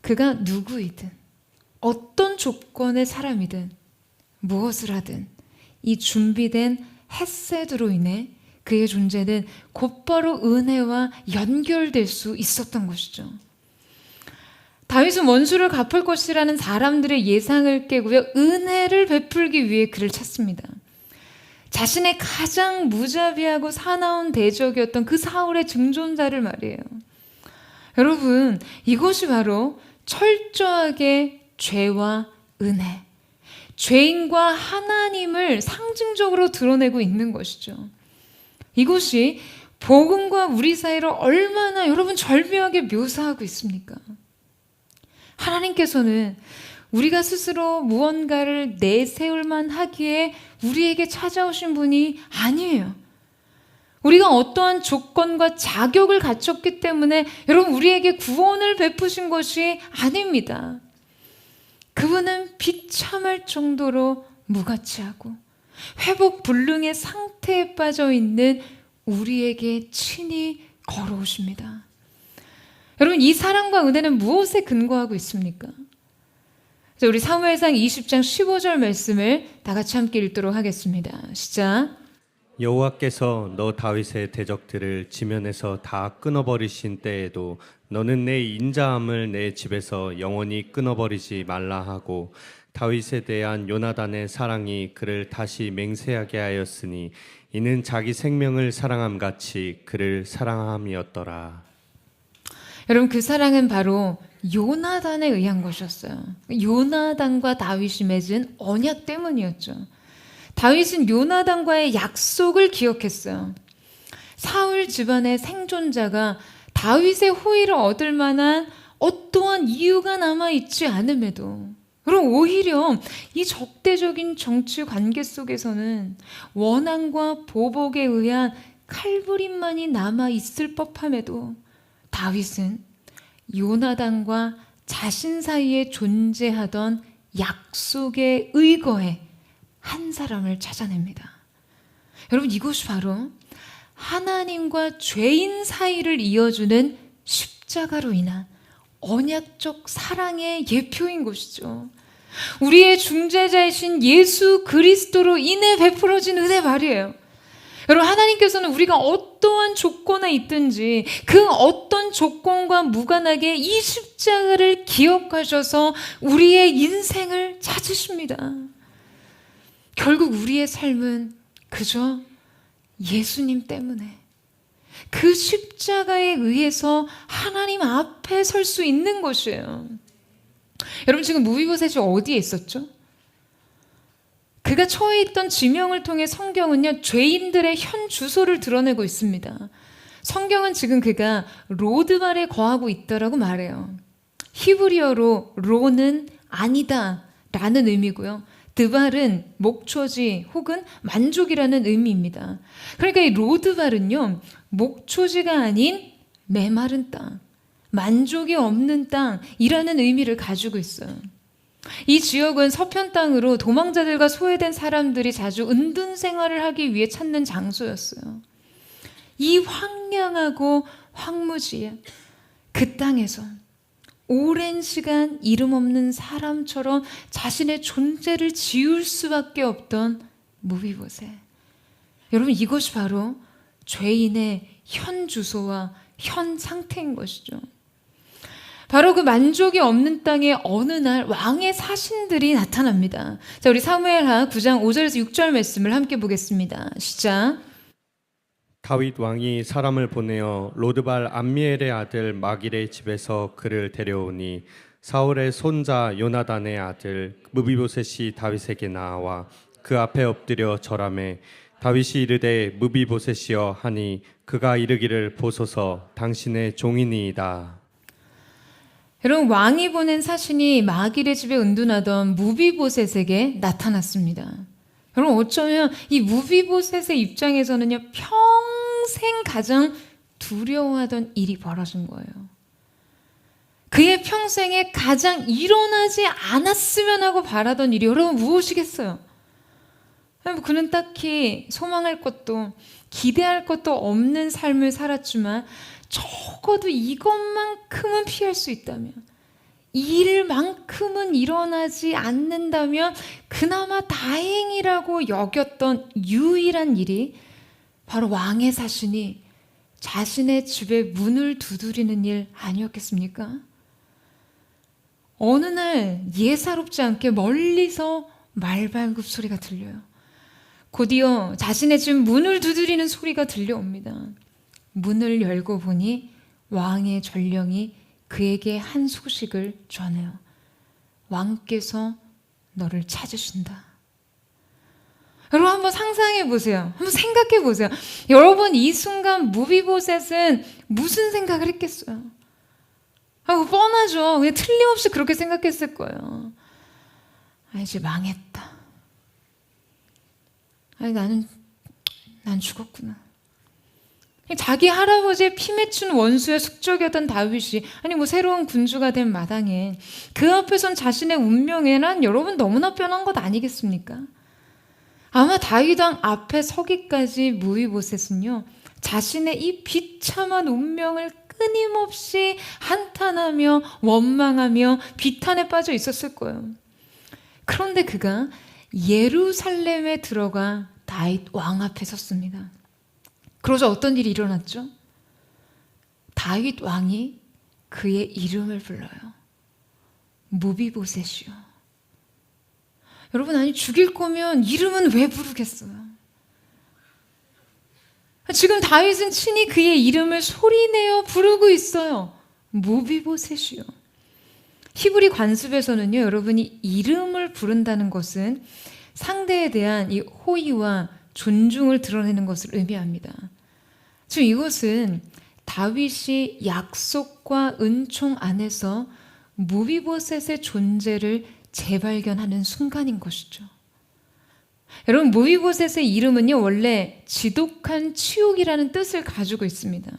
그가 누구이든 어떤 조건의 사람이든 무엇을 하든 이 준비된 헤세드로 인해 그의 존재는 곧바로 은혜와 연결될 수 있었던 것이죠. 다윗은 원수를 갚을 것이라는 사람들의 예상을 깨고요, 은혜를 베풀기 위해 그를 찾습니다. 자신의 가장 무자비하고 사나운 대적이었던 그 사울의 증손자를 말이에요. 여러분, 이것이 바로 철저하게 죄와 은혜, 죄인과 하나님을 상징적으로 드러내고 있는 것이죠. 이것이 복음과 우리 사이를 얼마나 여러분 절묘하게 묘사하고 있습니까? 하나님께서는 우리가 스스로 무언가를 내세울 만하기에 우리에게 찾아오신 분이 아니에요. 우리가 어떠한 조건과 자격을 갖췄기 때문에 여러분 우리에게 구원을 베푸신 것이 아닙니다. 그분은 비참할 정도로 무가치하고 회복 불능의 상태에 빠져 있는 우리에게 친히 걸어오십니다. 여러분, 이 사랑과 은혜는 무엇에 근거하고 있습니까? 자, 우리 사무엘상 20장 15절 말씀을 다 같이 함께 읽도록 하겠습니다. 시작. 여호와께서 너 다윗의 대적들을 지면에서 다 끊어버리신 때에도 너는 내 인자함을 내 집에서 영원히 끊어버리지 말라 하고 다윗에 대한 요나단의 사랑이 그를 다시 맹세하게 하였으니 이는 자기 생명을 사랑함 같이 그를 사랑함이었더라. 여러분, 그 사랑은 바로 요나단에 의한 것이었어요. 요나단과 다윗이 맺은 언약 때문이었죠. 다윗은 요나단과의 약속을 기억했어요. 사울 집안의 생존자가 다윗의 호의를 얻을 만한 어떠한 이유가 남아있지 않음에도, 그럼 오히려 이 적대적인 정치 관계 속에서는 원한과 보복에 의한 칼부림만이 남아있을 법함에도 다윗은 요나단과 자신 사이에 존재하던 약속에 의거해 한 사람을 찾아냅니다. 여러분, 이것이 바로 하나님과 죄인 사이를 이어주는 십자가로 인한 언약적 사랑의 예표인 것이죠. 우리의 중재자이신 예수 그리스도로 인해 베풀어진 은혜 말이에요. 여러분, 하나님께서는 우리가 어떠한 조건에 있든지 그 어떤 조건과 무관하게 이 십자가를 기억하셔서 우리의 인생을 찾으십니다. 결국 우리의 삶은 그저 예수님 때문에, 그 십자가에 의해서 하나님 앞에 설 수 있는 것이에요. 여러분, 지금 무비보셋이 어디에 있었죠? 그가 처해 있던 지명을 통해 성경은요, 죄인들의 현 주소를 드러내고 있습니다. 성경은 지금 그가 로드발에 거하고 있다라고 말해요. 히브리어로 로는 아니다 라는 의미고요. 드발은 목초지 혹은 만족이라는 의미입니다. 그러니까 이 로드발은요, 목초지가 아닌 메마른 땅, 만족이 없는 땅이라는 의미를 가지고 있어요. 이 지역은 서편 땅으로 도망자들과 소외된 사람들이 자주 은둔 생활을 하기 위해 찾는 장소였어요. 이 황량하고 황무지에 그 땅에서 오랜 시간 이름 없는 사람처럼 자신의 존재를 지울 수밖에 없던 무비보셋. 여러분, 이것이 바로 죄인의 현 주소와 현 상태인 것이죠. 바로 그 만족이 없는 땅에 어느 날 왕의 사신들이 나타납니다. 자, 우리 사무엘하 9장 5절에서 6절 말씀을 함께 보겠습니다. 시작. 다윗 왕이 사람을 보내어 로드발 암미엘의 아들 마길의 집에서 그를 데려오니 사울의 손자 요나단의 아들 무비보셋이 다윗에게 나와 그 앞에 엎드려 절하매 다윗이 이르되 무비보셋이여 하니 그가 이르기를 보소서 당신의 종이니이다. 여러분, 왕이 보낸 사신이 마길의 집에 은둔하던 무비보셋에게 나타났습니다. 여러분, 어쩌면 이 무비보셋의 입장에서는요, 평생 가장 두려워하던 일이 벌어진 거예요. 그의 평생에 가장 일어나지 않았으면 하고 바라던 일이 여러분 무엇이겠어요? 그는 딱히 소망할 것도 기대할 것도 없는 삶을 살았지만 적어도 이것만큼은 피할 수 있다면, 이 일만큼은 일어나지 않는다면 그나마 다행이라고 여겼던 유일한 일이 바로 왕의 사신이 자신의 집에 문을 두드리는 일 아니었겠습니까? 어느 날 예사롭지 않게 멀리서 말발굽 소리가 들려요. 곧이어 자신의 집 문을 두드리는 소리가 들려옵니다. 문을 열고 보니 왕의 전령이 그에게 한 소식을 전해요. 왕께서 너를 찾으신다. 여러분, 한번 상상해 보세요. 한번 생각해 보세요. 여러분, 이 순간 무비보셋은 무슨 생각을 했겠어요? 뻔하죠. 그냥 틀림없이 그렇게 생각했을 거예요. 이제 망했다. 난 죽었구나. 자기 할아버지의 피 맺힌 원수의 숙적이었던 다윗이 새로운 군주가 된 마당에 그 앞에선 자신의 운명에는 여러분 너무나 뻔한 것 아니겠습니까? 아마 다윗 왕 앞에 서기까지 무비보셋은요, 자신의 이 비참한 운명을 끊임없이 한탄하며 원망하며 비탄에 빠져 있었을 거예요. 그런데 그가 예루살렘에 들어가 다윗 왕 앞에 섰습니다. 그러자 어떤 일이 일어났죠? 다윗 왕이 그의 이름을 불러요. 무비보셋이요. 여러분, 아니 죽일 거면 이름은 왜 부르겠어요? 지금 다윗은 친히 그의 이름을 소리내어 부르고 있어요. 무비보셋이요. 히브리 관습에서는요, 여러분이 이름을 부른다는 것은 상대에 대한 이 호의와 존중을 드러내는 것을 의미합니다. 지금 이것은 다윗이 약속과 은총 안에서 무비보셋의 존재를 재발견하는 순간인 것이죠. 여러분, 무비보셋의 이름은요, 원래 지독한 치욕이라는 뜻을 가지고 있습니다.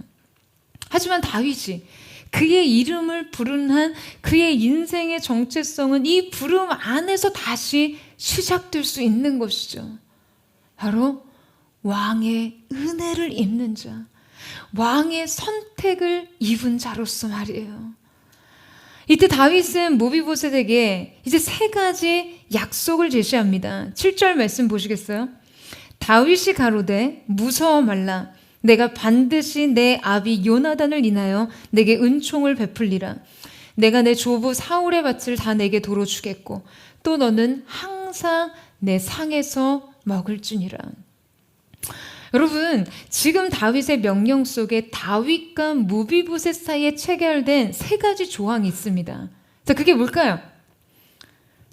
하지만 다윗이 그의 이름을 부른 한 그의 인생의 정체성은 이 부름 안에서 다시 시작될 수 있는 것이죠. 바로 왕의 은혜를 입는 자, 왕의 선택을 입은 자로서 말이에요. 이때 다윗은 무비보셋에게 이제 3가지 약속을 제시합니다. 7절 말씀 보시겠어요? 다윗이 가로되 무서워 말라. 내가 반드시 내 아비 요나단을 인하여 내게 은총을 베풀리라. 내가 내 조부 사울의 밭을 다 내게 도로 주겠고 또 너는 항상 내 상에서 먹을지니라. 여러분, 지금 다윗의 명령 속에 다윗과 무비보셋 사이에 체결된 3가지 조항이 있습니다. 자, 그게 뭘까요?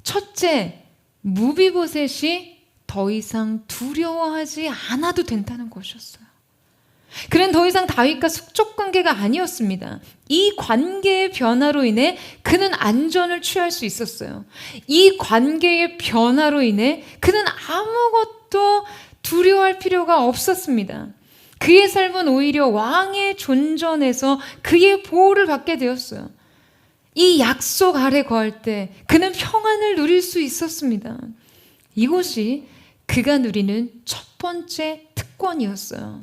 첫째, 무비보셋이 더 이상 두려워하지 않아도 된다는 것이었어요. 그는 더 이상 다윗과 숙적 관계가 아니었습니다. 이 관계의 변화로 인해 그는 안전을 취할 수 있었어요. 이 관계의 변화로 인해 그는 아무것도 두려워할 필요가 없었습니다. 그의 삶은 오히려 왕의 존전에서 그의 보호를 받게 되었어요. 이 약속 아래 거할 때 그는 평안을 누릴 수 있었습니다. 이것이 그가 누리는 첫 번째 특권이었어요.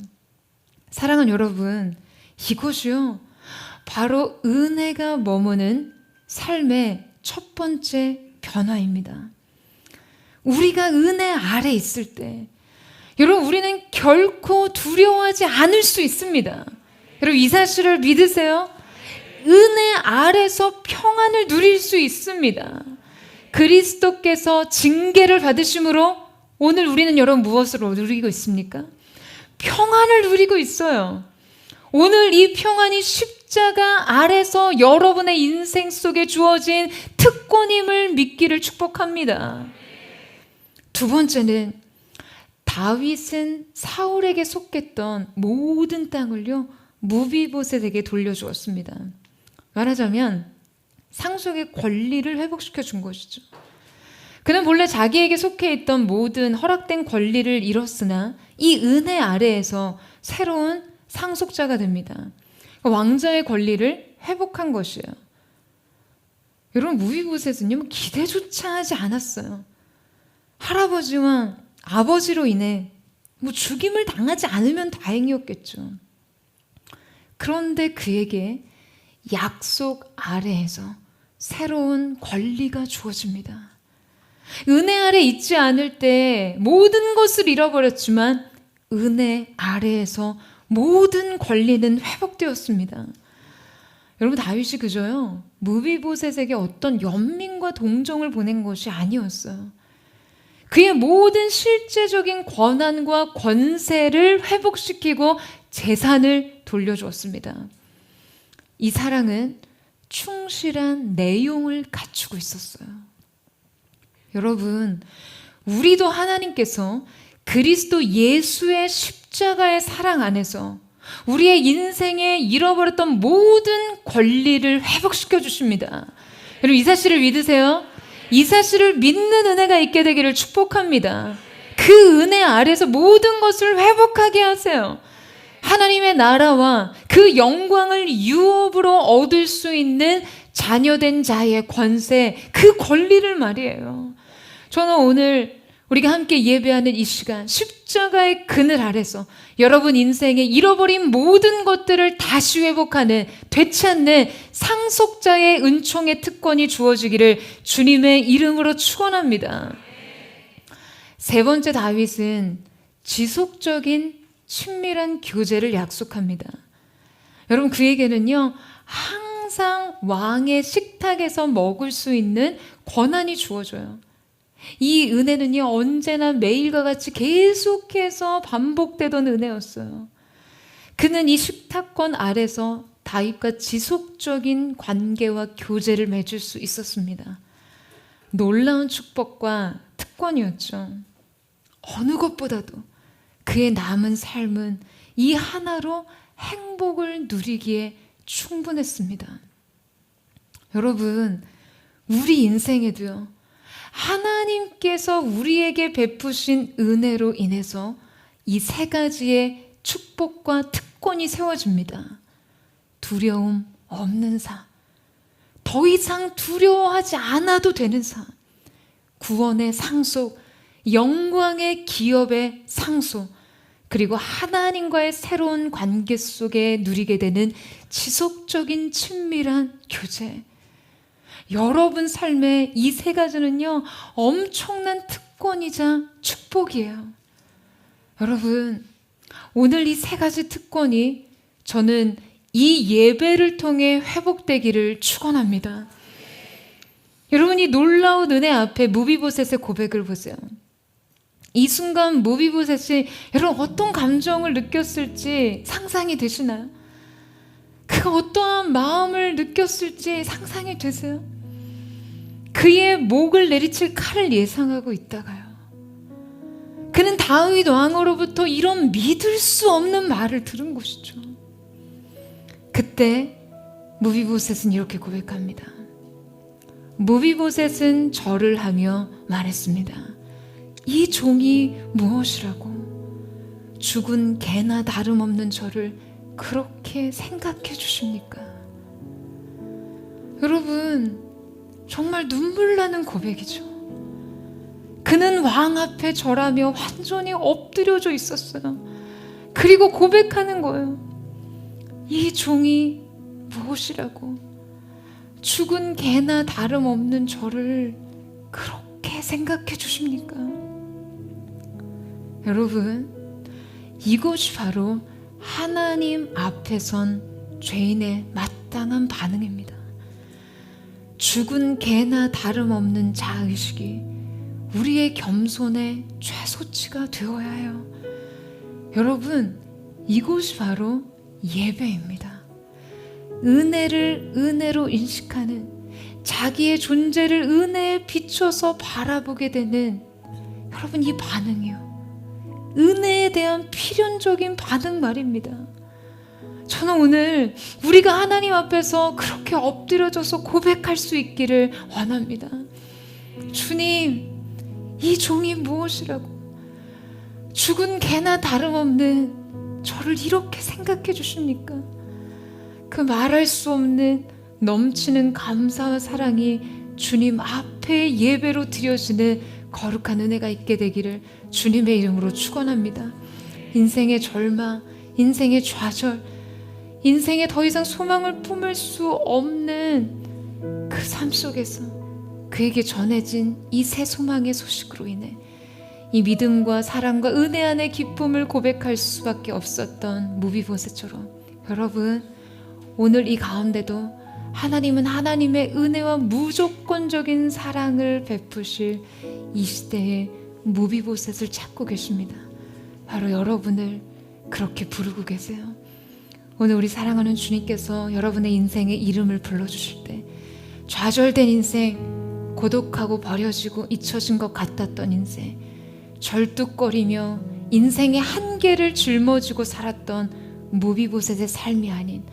사랑하는 여러분, 이것이요, 바로 은혜가 머무는 삶의 첫 번째 변화입니다. 우리가 은혜 아래 있을 때 여러분, 우리는 결코 두려워하지 않을 수 있습니다. 여러분, 이 사실을 믿으세요? 은혜 아래서 평안을 누릴 수 있습니다. 그리스도께서 징계를 받으심으로 오늘 우리는 여러분 무엇을 누리고 있습니까? 평안을 누리고 있어요. 오늘 이 평안이 십자가 아래서 여러분의 인생 속에 주어진 특권임을 믿기를 축복합니다. 두 번째는 다윗은 사울에게 속했던 모든 땅을요, 무비보셋에게 돌려주었습니다. 말하자면 상속의 권리를 회복시켜 준 것이죠. 그는 본래 자기에게 속해 있던 모든 허락된 권리를 잃었으나 이 은혜 아래에서 새로운 상속자가 됩니다. 왕자의 권리를 회복한 것이에요. 여러분, 무비보셋은요, 기대조차 하지 않았어요. 할아버지와 아버지로 인해 죽임을 당하지 않으면 다행이었겠죠. 그런데 그에게 약속 아래에서 새로운 권리가 주어집니다. 은혜 아래 있지 않을 때 모든 것을 잃어버렸지만 은혜 아래에서 모든 권리는 회복되었습니다. 여러분, 다윗이 그저요, 무비보셋에게 어떤 연민과 동정을 보낸 것이 아니었어요. 그의 모든 실제적인 권한과 권세를 회복시키고 재산을 돌려주었습니다. 이 사랑은 충실한 내용을 갖추고 있었어요. 여러분, 우리도 하나님께서 그리스도 예수의 십자가의 사랑 안에서 우리의 인생에 잃어버렸던 모든 권리를 회복시켜 주십니다. 여러분, 이 사실을 믿으세요? 이 사실을 믿는 은혜가 있게 되기를 축복합니다. 그 은혜 아래서 모든 것을 회복하게 하세요. 하나님의 나라와 그 영광을 유업으로 얻을 수 있는 자녀된 자의 권세, 그 권리를 말이에요. 저는 오늘 우리가 함께 예배하는 이 시간, 십자가의 그늘 아래서 여러분 인생에 잃어버린 모든 것들을 다시 회복하는, 되찾는 상속자의 은총의 특권이 주어지기를 주님의 이름으로 축원합니다. 세 번째, 다윗은 지속적인 친밀한 교제를 약속합니다. 여러분, 그에게는요, 항상 왕의 식탁에서 먹을 수 있는 권한이 주어져요. 이 은혜는요, 언제나 매일과 같이 계속해서 반복되던 은혜였어요. 그는 이 식탁권 아래서 다윗과 지속적인 관계와 교제를 맺을 수 있었습니다. 놀라운 축복과 특권이었죠. 어느 것보다도 그의 남은 삶은 이 하나로 행복을 누리기에 충분했습니다. 여러분, 우리 인생에도요, 하나님께서 우리에게 베푸신 은혜로 인해서 이 세 가지의 축복과 특권이 세워집니다. 두려움 없는 삶, 더 이상 두려워하지 않아도 되는 삶, 구원의 상속, 영광의 기업의 상속, 그리고 하나님과의 새로운 관계 속에 누리게 되는 지속적인 친밀한 교제. 여러분 삶의 이 세 가지는요, 엄청난 특권이자 축복이에요. 여러분, 오늘 이 세 가지 특권이 저는 이 예배를 통해 회복되기를 축원합니다. 여러분이 놀라운 은혜 앞에 무비보셋의 고백을 보세요. 이 순간 무비보셋이 여러분 어떤 감정을 느꼈을지 상상이 되시나요? 그가 어떠한 마음을 느꼈을지 상상이 되세요? 그의 목을 내리칠 칼을 예상하고 있다가요, 그는 다윗 왕으로부터 이런 믿을 수 없는 말을 들은 것이죠. 그때 무비보셋은 이렇게 고백합니다. 무비보셋은 절을 하며 말했습니다. 이 종이 무엇이라고 죽은 개나 다름없는 저를 그렇게 생각해 주십니까? 여러분, 정말 눈물 나는 고백이죠. 그는 왕 앞에 절하며 완전히 엎드려져 있었어요. 그리고 고백하는 거예요. 이 종이 무엇이라고 죽은 개나 다름없는 저를 그렇게 생각해 주십니까? 여러분, 이것이 바로 하나님 앞에 선 죄인의 마땅한 반응입니다. 죽은 개나 다름없는 자의식이 우리의 겸손의 최소치가 되어야 해요. 여러분, 이것이 바로 예배입니다. 은혜를 은혜로 인식하는, 자기의 존재를 은혜에 비춰서 바라보게 되는 여러분, 이 반응이요, 은혜에 대한 필연적인 반응 말입니다. 저는 오늘 우리가 하나님 앞에서 그렇게 엎드려져서 고백할 수 있기를 원합니다. 주님, 이 종이 무엇이라고 죽은 개나 다름없는 저를 이렇게 생각해 주십니까? 그 말할 수 없는 넘치는 감사와 사랑이 주님 앞에 예배로 드려지는 거룩한 은혜가 있게 되기를 주님의 이름으로 축원합니다. 인생의 절망, 인생의 좌절, 인생에 더 이상 소망을 품을 수 없는 그 삶 속에서 그에게 전해진 이 새 소망의 소식으로 인해 이 믿음과 사랑과 은혜 안의 기쁨을 고백할 수밖에 없었던 무비보셋처럼, 여러분, 오늘 이 가운데도 하나님은 하나님의 은혜와 무조건적인 사랑을 베푸실 이 시대의 무비보셋을 찾고 계십니다. 바로 여러분을 그렇게 부르고 계세요. 오늘 우리 사랑하는 주님께서 여러분의 인생에 이름을 불러주실 때, 좌절된 인생, 고독하고 버려지고 잊혀진 것 같았던 인생, 절뚝거리며 인생의 한계를 짊어지고 살았던 무비보셋의 삶이 아닌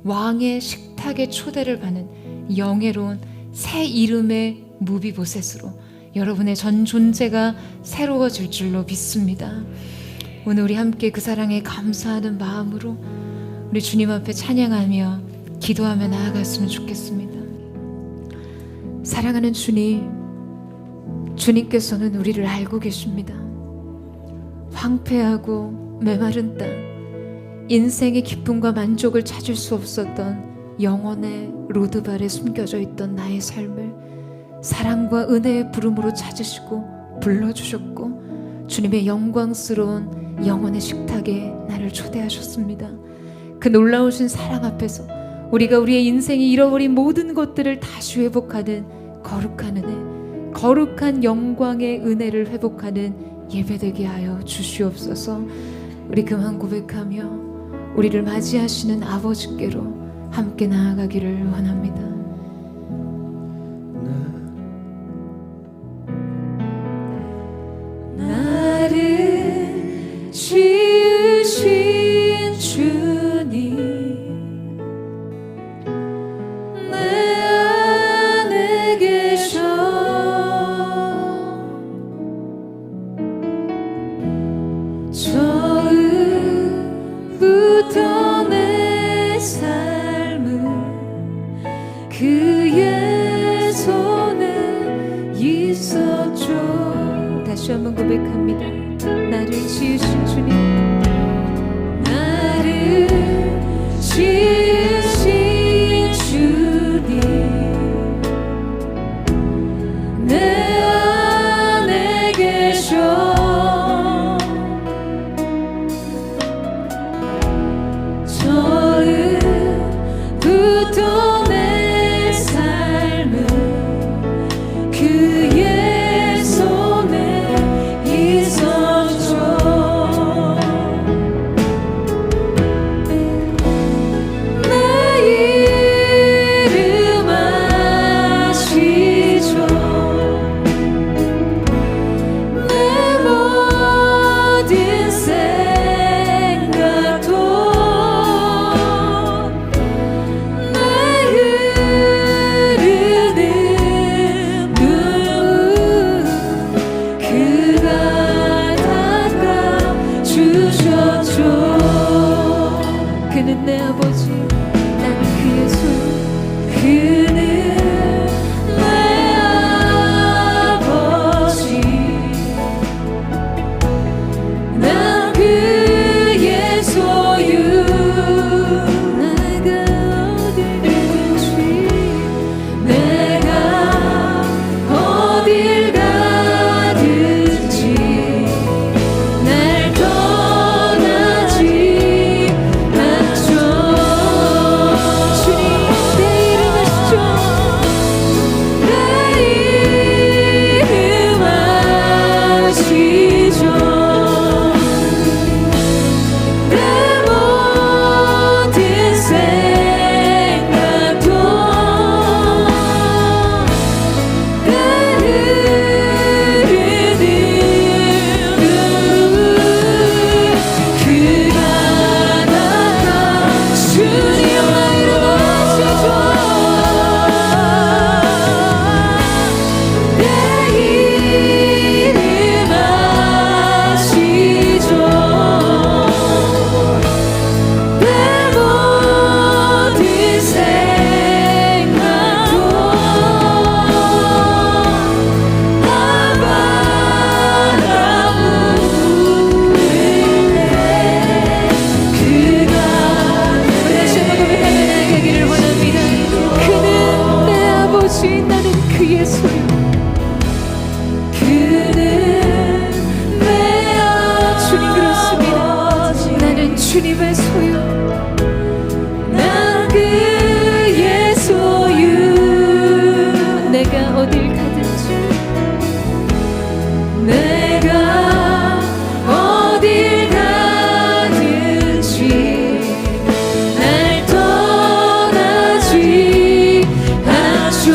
왕의 식탁에 초대를 받는 영예로운 새 이름의 무비보셋으로 여러분의 전 존재가 새로워질 줄로 믿습니다. 오늘 우리 함께 그 사랑에 감사하는 마음으로 우리 주님 앞에 찬양하며 기도하며 나아갔으면 좋겠습니다. 사랑하는 주님, 주님께서는 우리를 알고 계십니다. 황폐하고 메마른 땅, 인생의 기쁨과 만족을 찾을 수 없었던 영혼의 로드발에 숨겨져 있던 나의 삶을 사랑과 은혜의 부름으로 찾으시고 불러주셨고 주님의 영광스러운 영혼의 식탁에 나를 초대하셨습니다. 그 놀라우신 사랑 앞에서 우리가 우리의 인생이 잃어버린 모든 것들을 다시 회복하는 거룩한 은혜, 거룩한 영광의 은혜를 회복하는 예배되게 하여 주시옵소서. 우리 그만 고백하며 우리를 맞이하시는 아버지께로 함께 나아가기를 원합니다. 나를 지으신 주님, 내 안에 계셔. 처음부터 내 삶은 그의 손에 있었죠. 다시 한번 고백합니다. 나를 지으신 주님, 나를 지으신 주님, 내 안에 계셔. 처음부터 내 삶은 그의 손에 있었죠. 내 이름 아시죠. 내 모든 생각도 내 흐르는 눈물 그가 닦아주셨죠. 그는 내 아버지, 나는 그의 소유. 그는 내 아버지, 난 그의 소유. 내가 어딜 가든지, 내가 어딜 가든지 날 떠나지 않죠. 주님, 내 이름 아시죠? 내 이름 아시죠. 내 모든 생각도 내 흐르는 눈물 그가 닦아. 주님, 내 이름 아시죠. 내 이름 아시죠. 내 모든 생각도 바라보네. 그가 다시 한번 고백하며 나아가기를 원합니다. 그는 내 아버지, 나는 그의 소유. 그는 내 아버지. 주님, 그렇습니다. 나는 주님의 소유. 난 그의 소유. 내가 어딜 가든지, 내가 어딜 가든지 날 떠나지 않죠.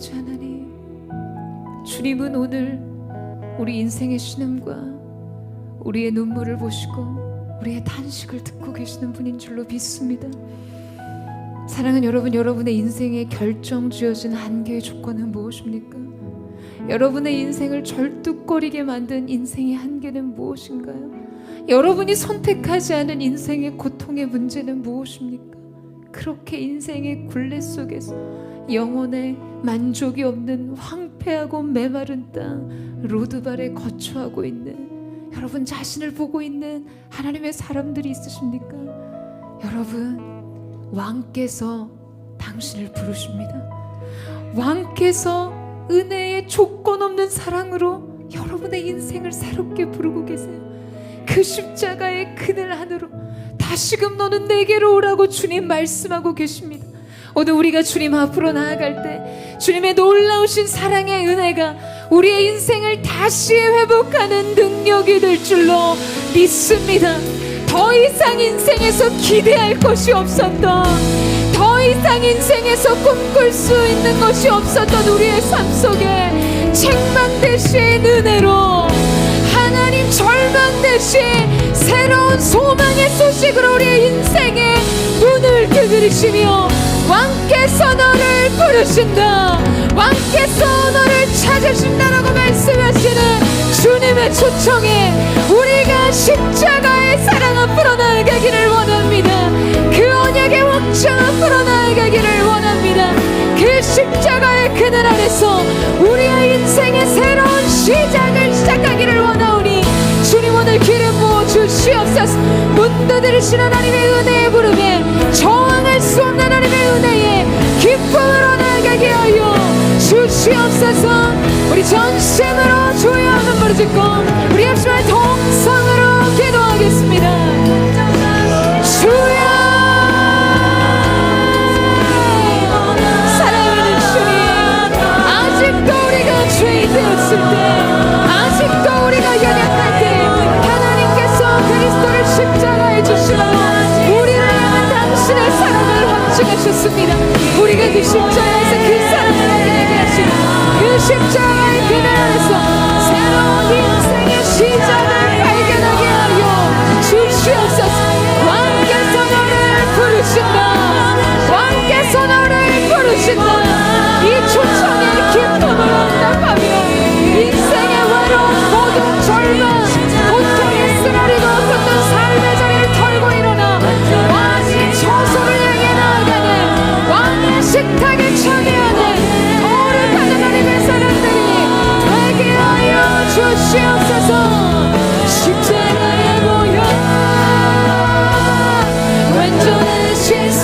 아버지 하나님, 주님은 오늘 우리 인생의 신음과 우리의 눈물을 보시고 우리의 탄식을 듣고 계시는 분인 줄로 믿습니다. 사랑하는 여러분, 여러분의 인생에 결정지어진 한계의 조건은 무엇입니까? 여러분의 인생을 절뚝거리게 만든 인생의 한계는 무엇인가요? 여러분이 선택하지 않은 인생의 고통의 문제는 무엇입니까? 그렇게 인생의 굴레 속에서 영혼의 만족이 없는 황폐하고 메마른 땅 로드발에 거처하고 있는 여러분 자신을 보고 있는 하나님의 사람들이 있으십니까? 여러분, 왕께서 당신을 부르십니다. 왕께서 은혜의 조건 없는 사랑으로 여러분의 인생을 새롭게 부르고 계세요. 그 십자가의 그늘 안으로 다시금 너는 내게로 오라고 주님 말씀하고 계십니다. 오늘 우리가 주님 앞으로 나아갈 때 주님의 놀라우신 사랑의 은혜가 우리의 인생을 다시 회복하는 능력이 될 줄로 믿습니다. 더 이상 인생에서 기대할 것이 없었던, 더 이상 인생에서 꿈꿀 수 있는 것이 없었던 우리의 삶 속에 책망 대신 은혜로, 하나님 절망 대신 새로운 소망의 소식으로 우리의 인생의 문을 두드리시며 왕께서 너를 부르신다, 왕께서 너를 찾으신다라고 말씀하시는 주님의 초청에 우리가 십자가의 사랑 앞으로 나아가기를 원합니다. 그 언약의 확장 앞으로 나아가기를 원합니다. 그 십자가의 그늘 안에서 우리의 인생의 새로운 시작을 시작하기를 원하오니 주님 오늘 기름 부어 주시옵소서. 문 두드리신 하나님의 은혜의 부름에 저항할 수 없는 하나님의 은혜에 기쁨으로 나아가게 하여 주시옵소서. 우리 전심으로 주의 이름 부르짖고 우리 합심할 통성으로 기도하겠습니다. 주여, 사랑하는 주님, 아직도 우리가 죄인 되었을 때, 아직도 우리가 연약할 때 하나님께서 그리스도를 십자가에 주시고 우리를 향한 당신의 사랑을 확증하셨습니다. 우리가 그 십자가에서 그 사랑을 알게 하시고 그 십자가의 그늘 안에서 새로운 인생의 시작을 발견하게 하여 주시옵소서. 왕께서 너를 부르신다, 왕께서 너를 부르신다. 이 초청에 기쁨을 응답하며 인생의 외로움, 고통, 절망, 고통의 쓰라리고 걷는 삶의 자리를 털고 일어나 왕의 처소를 향해 나아가는, 왕의 식탁에 참여하는 거룩한 하나님의 사람들이 되게 하여 주시옵소서. 십자가에 모여 완전한 신성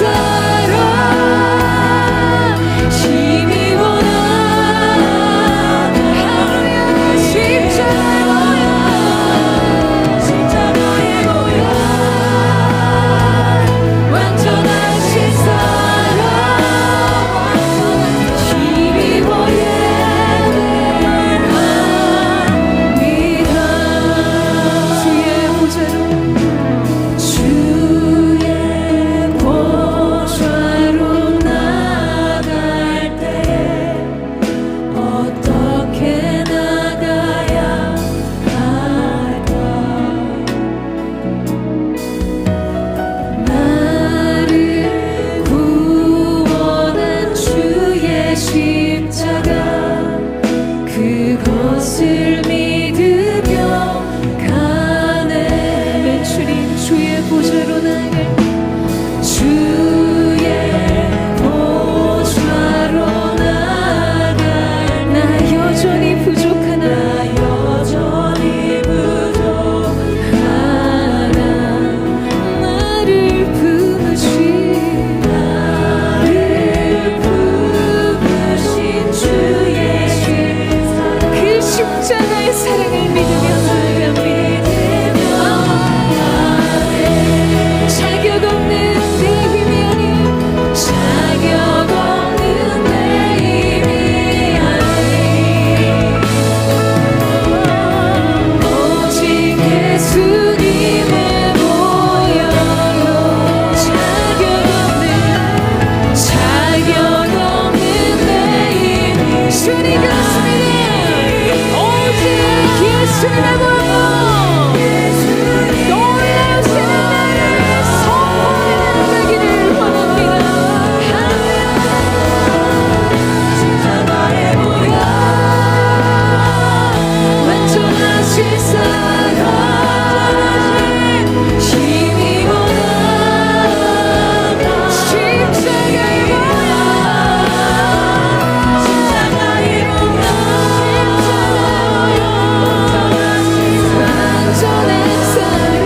주님 그렇습니다. 오직 예수님을 보여 놀라우신 은혜를 선포하는 되기를 원합니다. 십자가에 보여 완전하신 사랑 힘이 보다 십자가에 보여 십자가에 보여 완전한 사랑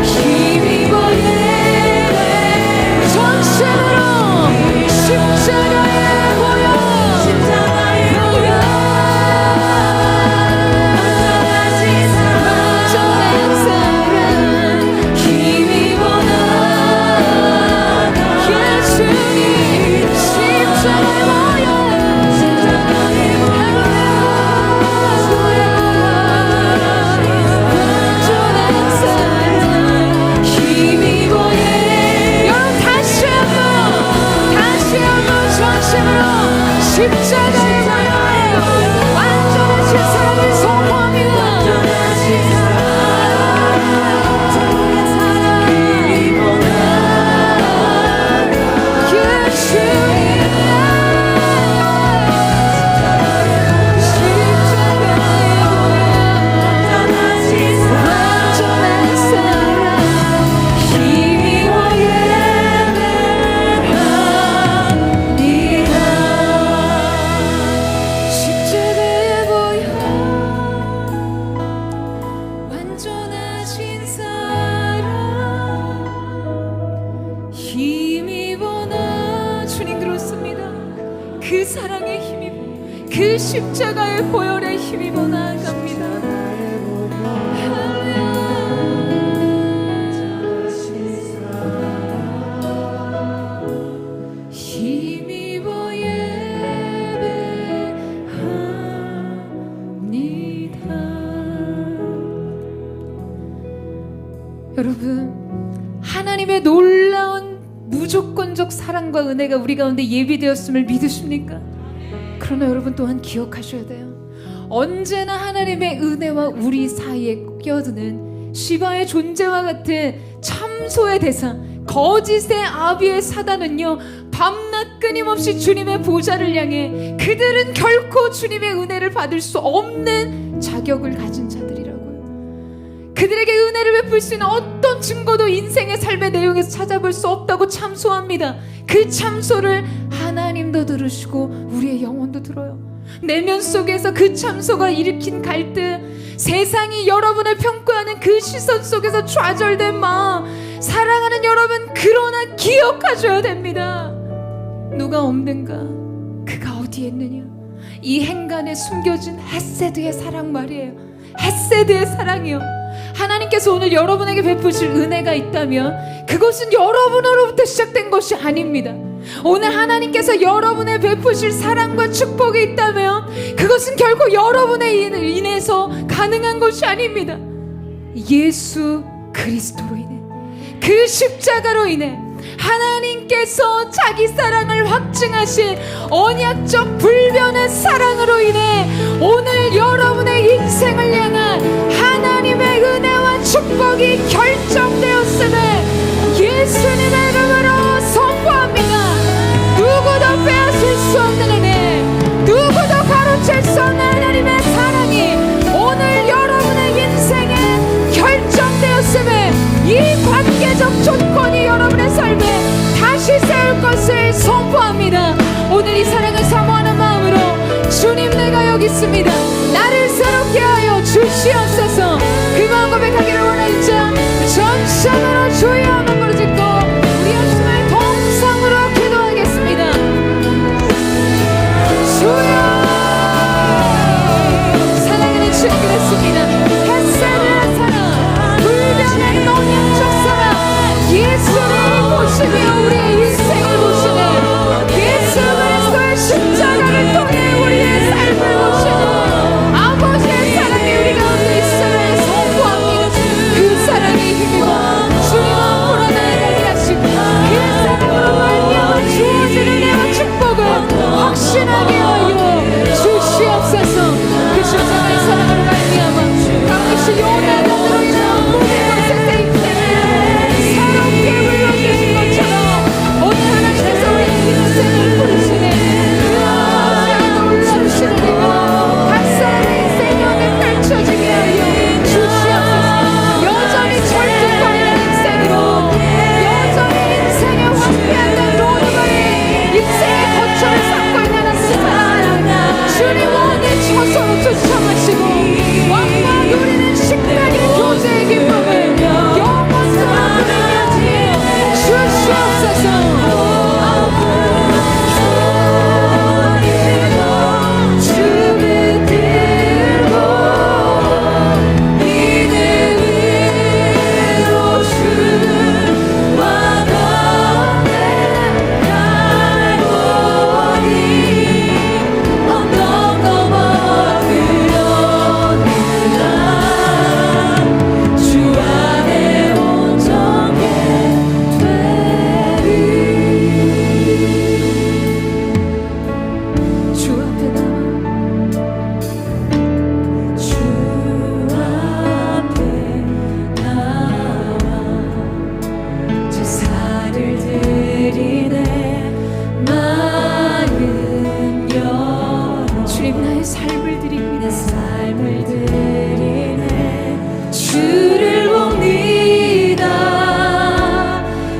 힘이 보여 전심으로 십자가에 보여 십자가에 보여 완전한 사랑 힘이 보다 예수님 십자가에 보여 십자가에 완전한 사랑 힘이 보여 여러분 다시 한번 전심으로 십자가에 보여 완전하신 사랑을 선포합니다. 십자가에 보여 완전하신 사랑 힘이 보나 주님 그렇습니다. 그 사랑의 힘이 그 십자가의 보혈의 힘이 보나 갑니다. 힘이 보여 여러분 하나님의 놀라운 무조건적 사랑과 은혜가 우리 가운데 예비되었음을 믿으십니까? 그러나 여러분 또한 기억하셔야 돼요. 언제나 하나님의 은혜와 우리 사이에 끼어드는 시바의 존재와 같은 참소의 대상 거짓의 아비의 사단은요 밤낮 끊임없이 주님의 보좌를 향해 그들은 결코 주님의 은혜를 받을 수 없는 자격을 가진 자들이라고요. 그들에게 은혜를 베풀 수 있는 어떤 증거도 인생의 삶의 내용에서 찾아볼 수 없다고 참소합니다. 그 참소를 하나님도 들으시고 우리의 영혼도 들어요. 내면 속에서 그 참소가 일으킨 갈등, 세상이 여러분을 평가하는 그 시선 속에서 좌절된 마음, 사랑하는 여러분 그러나 기억하셔야 됩니다. 누가 없는가? 그가 어디에 있느냐? 이 행간에 숨겨진 헷세드의 사랑 말이에요. 헷세드의 사랑이요. 하나님께서 오늘 여러분에게 베푸실 은혜가 있다면 그것은 여러분으로부터 시작된 것이 아닙니다. 오늘 하나님께서 여러분의 베푸실 사랑과 축복이 있다면 그것은 결코 여러분에 인해서 가능한 것이 아닙니다. 예수 그리스도로 인해 그 십자가로 인해 하나님께서 자기 사랑을 확증하신 언약적 불변의 사랑으로 인해 오늘 여러분의 인생을 향한 하나님의 은혜와 축복이 결정되었음을 예수님의 이름으로 선포합니다. 누구도 빼앗을 수 없는 은혜, 누구도 가로챌 수 없는 하나님의 사랑이 오늘 여러분의 인생에 결정되었음을, 이 관계적 조건이 여러분의 삶에 다시 세울 것을 선포합니다. 오늘 이 사랑을 사모하는 마음으로 주님 내가 여기 있습니다. 나를 새롭게 하여 주시옵소서. 그 마음 고백하기를 원하는 자 전심으로 주여 한번 부르짖고 우리 열심을 동성으로 기도하겠습니다. 주여 사랑하는 주님 그랬습니다. 햇살의 사랑, 불변의 언약적 사랑, 예수를 보시며 우리의 인생을 보시네, 예수 그리스도의 십자가를 통해 우리의 삶을 보시는 아버지의 사랑이 우리 가운데 있음을 선포합니다. 그 사랑이 힘입어 주님 삶을 드리고 내 삶을 드리네. 주를 봅니다.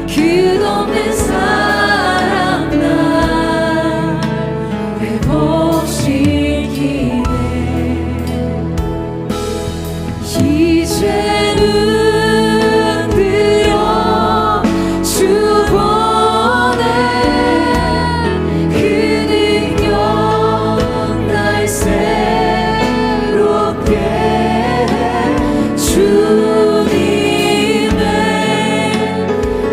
끝없는 사랑 날 회복시키네. 이제는 들어 주 보내. 그 능력 날 새롭게 해. 주님의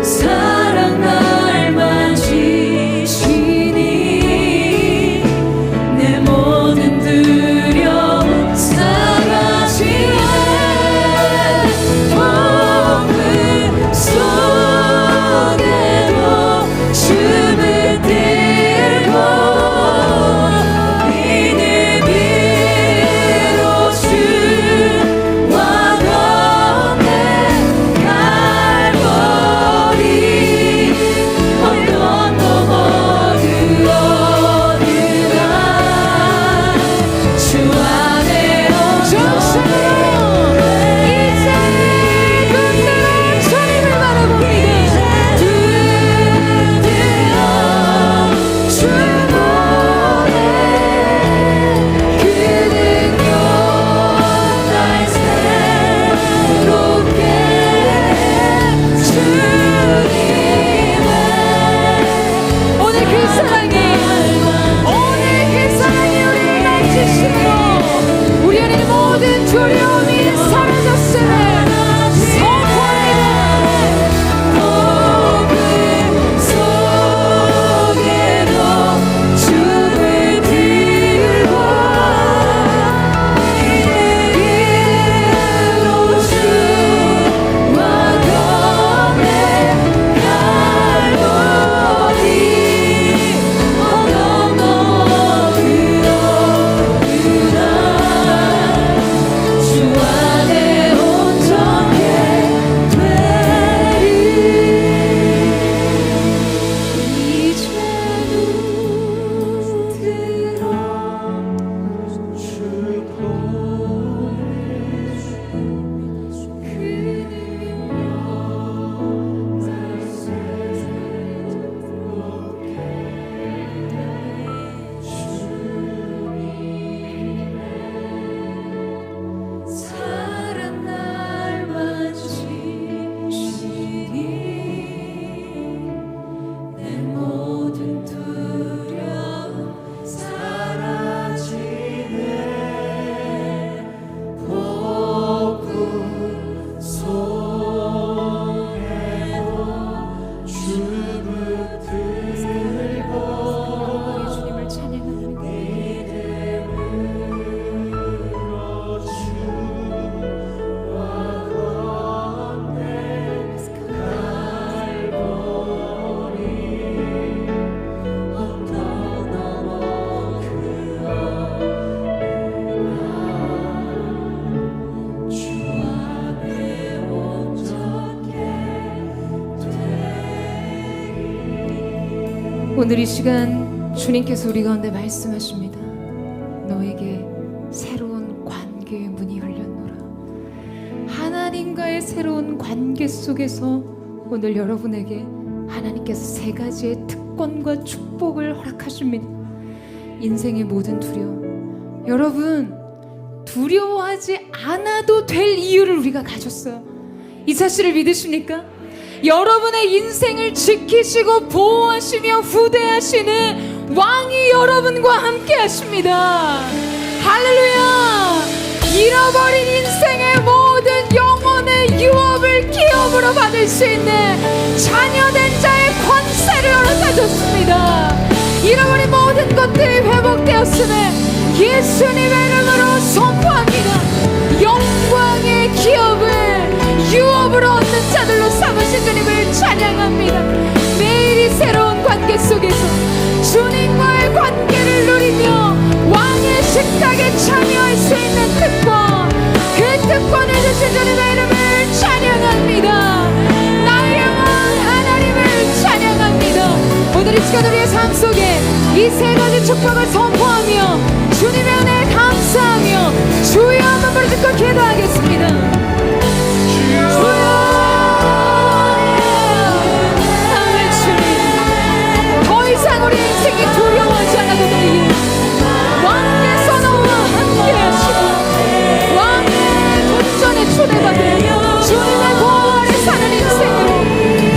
사랑 날 만지시니 내 모든 두려움 사라지네. 폭풍 속에도 춤을 들고 믿음으로 주와 건네. 갈보리 언덕 넘어 들어오리라. 주 안에 온전해. 이제 끝내는 주님을 바라봅니다. 드디어 주 보내. 그 능력 날 새롭게 주님의 오늘 그 사랑이 우리를 만지시고 우리 안에 모든 두려움이 사라졌음을 선포합니다. 폭풍 속에도 춤을 들고 믿음으로 주와 건네. 갈보리 언덕 넘어 들어오리라. 주 안에 온전해 되리. 이제는 들어 주 보내. 그 능력 날 새롭게 사랑 날 만지시니 내 모든 두려움 사라지네. 폭풍 속에도 춤을 들고 주님을 찬양합니다. 오늘 이 시간 주님께서 우리 가운데 말씀하십니다. 너에게 새로운 관계의 문이 열렸노라. 하나님과의 새로운 관계 속에서 오늘 여러분에게 하나님께서 세 가지의 특권과 축복을 허락하십니다. 인생의 모든 두려움, 여러분 두려워하지 않아도 될 이유를 우리가 가졌어요. 이 사실을 믿으십니까? 여러분의 인생을 지키시고 보호하시며 후대하시는 왕이 여러분과 함께 하십니다. 할렐루야. 잃어버린 인생의 모든 영혼의 유업을 기업으로 받을 수 있는 자녀된 자의 권세를 허락하셨습니다. 잃어버린 모든 것들이 회복되었음을 예수님의 이름으로 선포합니다. 영광의 기업을 유업으로 얻는 자들로 삼으신 주님을 찬양합니다. 매일이 새로운 관계 속에서 주님과의 관계를 누리며 왕의 식탁에 참여할 수 있는 특권, 그 특권을 주신 주님의 이름을 찬양합니다. 나의 왕 하나님을 찬양합니다. 오늘 이 시간 우리의 삶 속에 이 세 가지 축복을 선포하며 주님의 은혜에 감사하며 주여 한번 부르짖고 기도하겠습니다. 주여 더 이상 우리 인생이 두려워하지 않아도 되니 왕께서 너와 함께 하시고 왕의 도전에 초대받은 주님의 보호 아래 사는 인생으로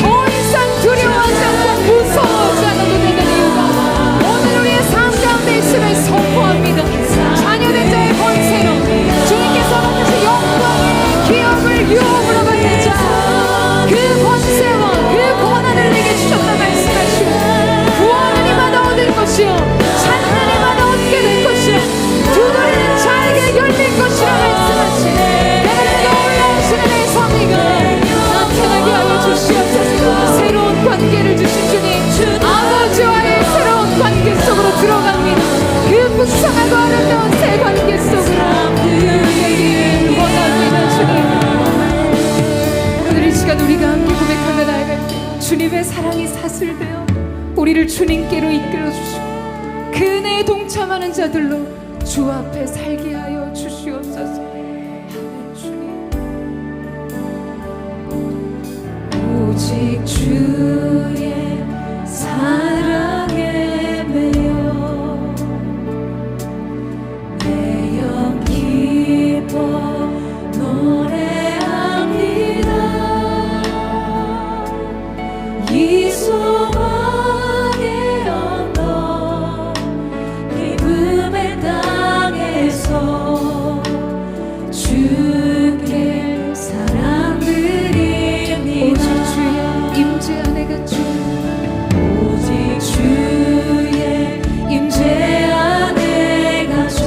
더 이상 두려워하지 않고 무서워하지 않아도 되는 이유가 오늘 우리의 삶 가운데 있음을 선포합니다. 자녀된 자의 권세로 주님께서 다시 영광의 기업을 유업으로 받는 자, 그 권세와 그 권한을 내게 주셨다 말씀하시고 구하는 이마다 얻을 것이요 찾는 이마다 얻게 될 것이요 두드리는 자에게 열릴 것이라 말씀하시네. 내게 올라오시는 내 성의가 나타나게 하여 주시옵소서. 새로운 관계를 주신 주님, 아버지와의 새로운 관계 속으로 들어갑니다. 그 풍성하고 아름다운 새 관계 속으로 우리에게 원합니다. 주님, 오늘 이 시간 우리가 함께 고백하며 나아갈 때 주님의 사랑이 사슬되어 우리를 주님께로 이끌어 주시고 그 은혜에 동참하는 자들로 주 앞에 살게 하여 주시옵소서. 아멘. 주님, 오직 주의 사랑에 매여 내 영 기뻐 노래합니다. 이 소망의 언덕 기쁨의 땅에서 주께 사랑드립니다. 오직 주의 임재 안에 갇혀 오직 주의 임재 안에 갇혀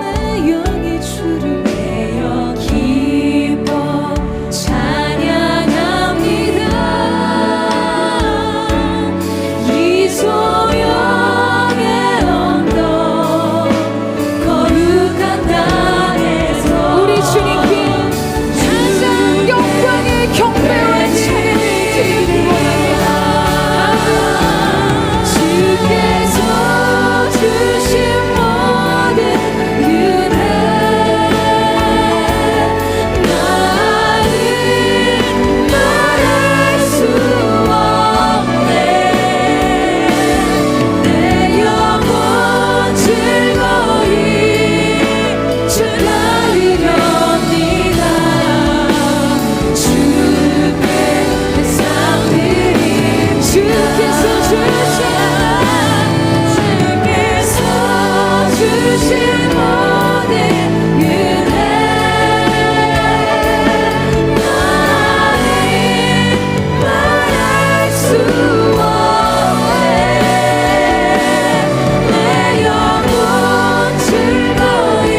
내 영이 주를 내 영 기뻐 찬양합니다. 이 소영의 언덕 거룩한 땅에서 우리 주님께 찬양 영광의 경배와 찬양을 드리기 원합니다. 주께서 주신 모든 은혜 나는 말할 수 없네. 내 영혼 즐거이 주 따르렵니다. 주께 상드림 주께서 주신 모든 은혜 나는 말할 수 없네. 내 영혼 즐거이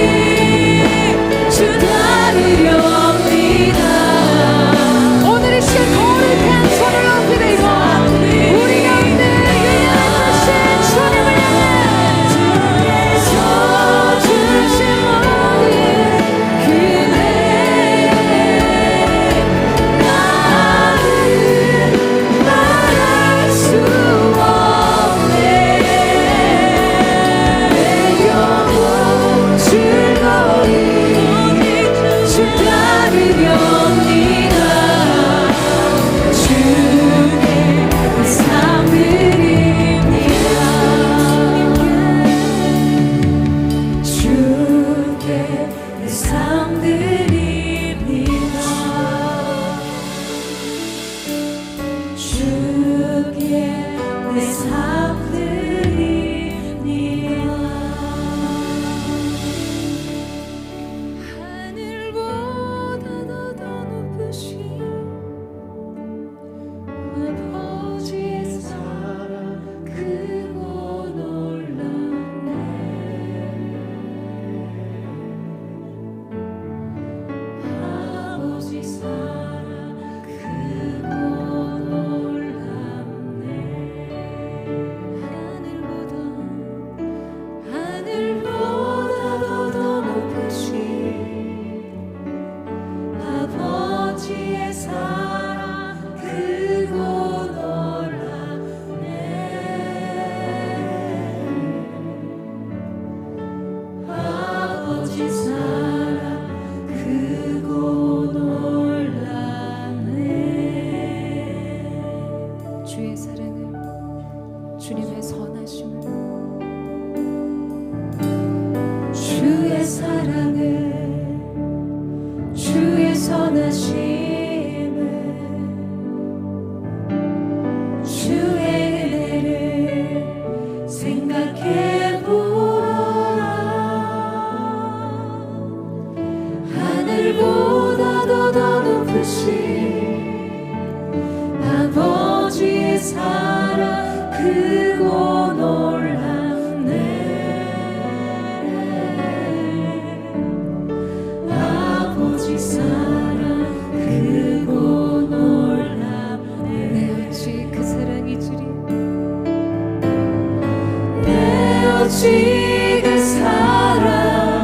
주 따르렵니다. 오늘 이 시간 거룩한 손을 높이 들고 우리 가운데 유일하신 주님을 향해 주께서 주신 모든 은혜 나는 말할 수 없네. 내 영혼 즐거이 주 따르렵니다. 주께 상드립니다. 주께 상드립니다. 주께 내 상드립니다. 하늘보다 더 높으신 아버지의 사랑 크고 놀랍네. 아버지 사랑 크고 놀랍네. 주님의 선하심을, 주의 사랑을, 주의 선하심을, 주의 은혜를 생각해 보라. 하늘보다도 더 높으신 아버지의 사랑 크고 놀랍네. 아버지 사랑 크고 놀랍네. 내 어찌 그 사랑이 주리, 내 어찌 그 사랑이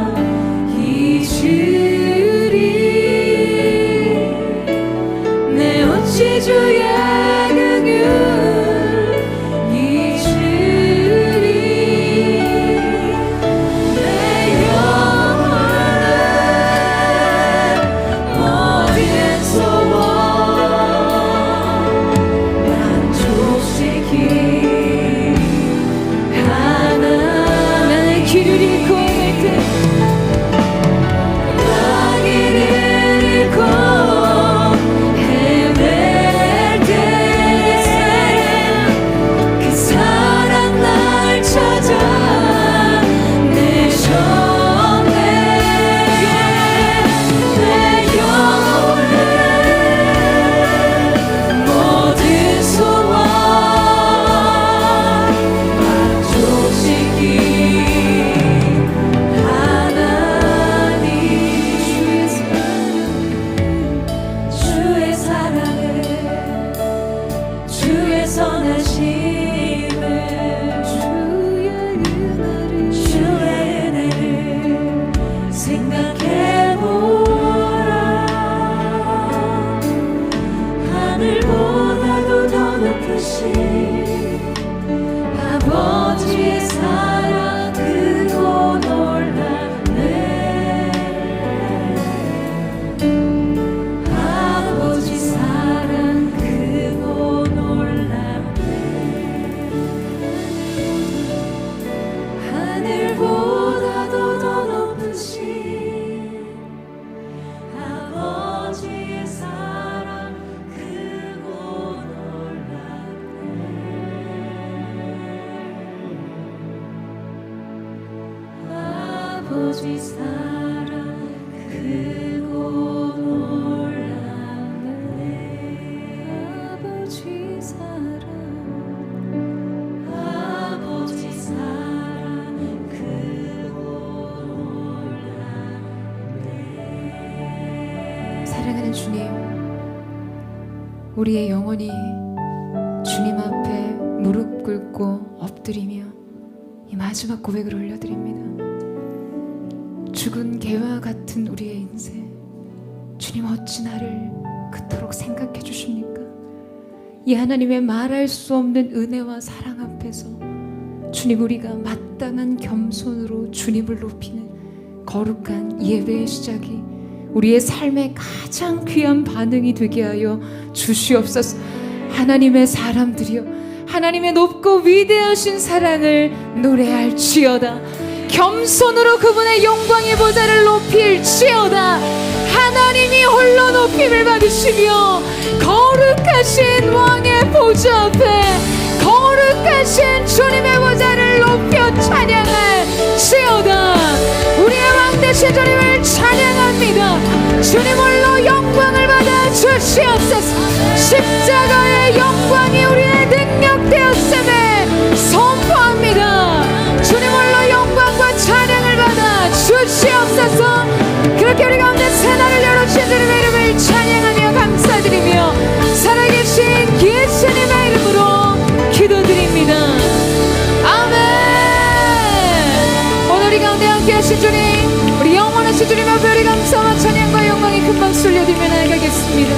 주리, 내 어찌 주의 긍휼이 주리. 내 영혼을 모든 소원 만족시키 나의 길을 잃고 헤맬 때, 나의 길을 잃고 헤맬 때 그 사랑 날 찾아 내셨네. 내 영혼을 모든 소원 만족시키 하나님. 주의 사랑을, 주의 선하심을, 주의 은혜를 생각해 보라. 하늘보다도 더 높으신 아버지의 사랑 크고 놀랍네. 아버지 사랑 크고 놀랍네. 하늘보다도 더 높으신 아버지의 사랑 크고 놀랍네. 아버지 사랑 크고 놀랍네. 아버지 사랑, 아버지 사랑 크고 놀랍네. 사랑하는 주님, 우리의 영혼이 주님 앞에 무릎 꿇고 엎드리며 이 마지막 고백을 올려드립니다. 죽은 개와 같은 우리의 인생, 주님 어찌 나를 그토록 생각해 주십니까? 이 하나님의 말할 수 없는 은혜와 사랑 앞에서 주님, 우리가 마땅한 겸손으로 주님을 높이는 거룩한 예배의 시작이 우리의 삶의 가장 귀한 반응이 되게 하여 주시옵소서. 하나님의 사람들이여, 하나님의 높고 위대하신 사랑을 노래할지어다. 겸손으로 그분의 영광의 보좌를 높일지어다. 하나님이 홀로 높임을 받으시며 거룩하신 왕의 보좌 앞에 거룩하신 주님의 보좌를 높여 찬양할지어다. 우리의 왕 되신 주님을 찬양합니다. 주님 홀로 영광을 받아 주시옵소서. 십자가의 영광이 우리의 능력 되었음을 선포합니다. 주님 홀로 영광과 찬양을 받아 주시옵소서. 그렇게 우리 가운데 새날을 열어주신 주님의 이름을 찬양하며 감사드리며 살아계신 예수님의 이름으로 기도드립니다. 아멘. 오늘 우리 가운데 함께 하신 주님, 우리 영원하신 주님 앞에 우리 감사와 찬양과 영광의 큰 박수 올려드리며 나아가겠습니다.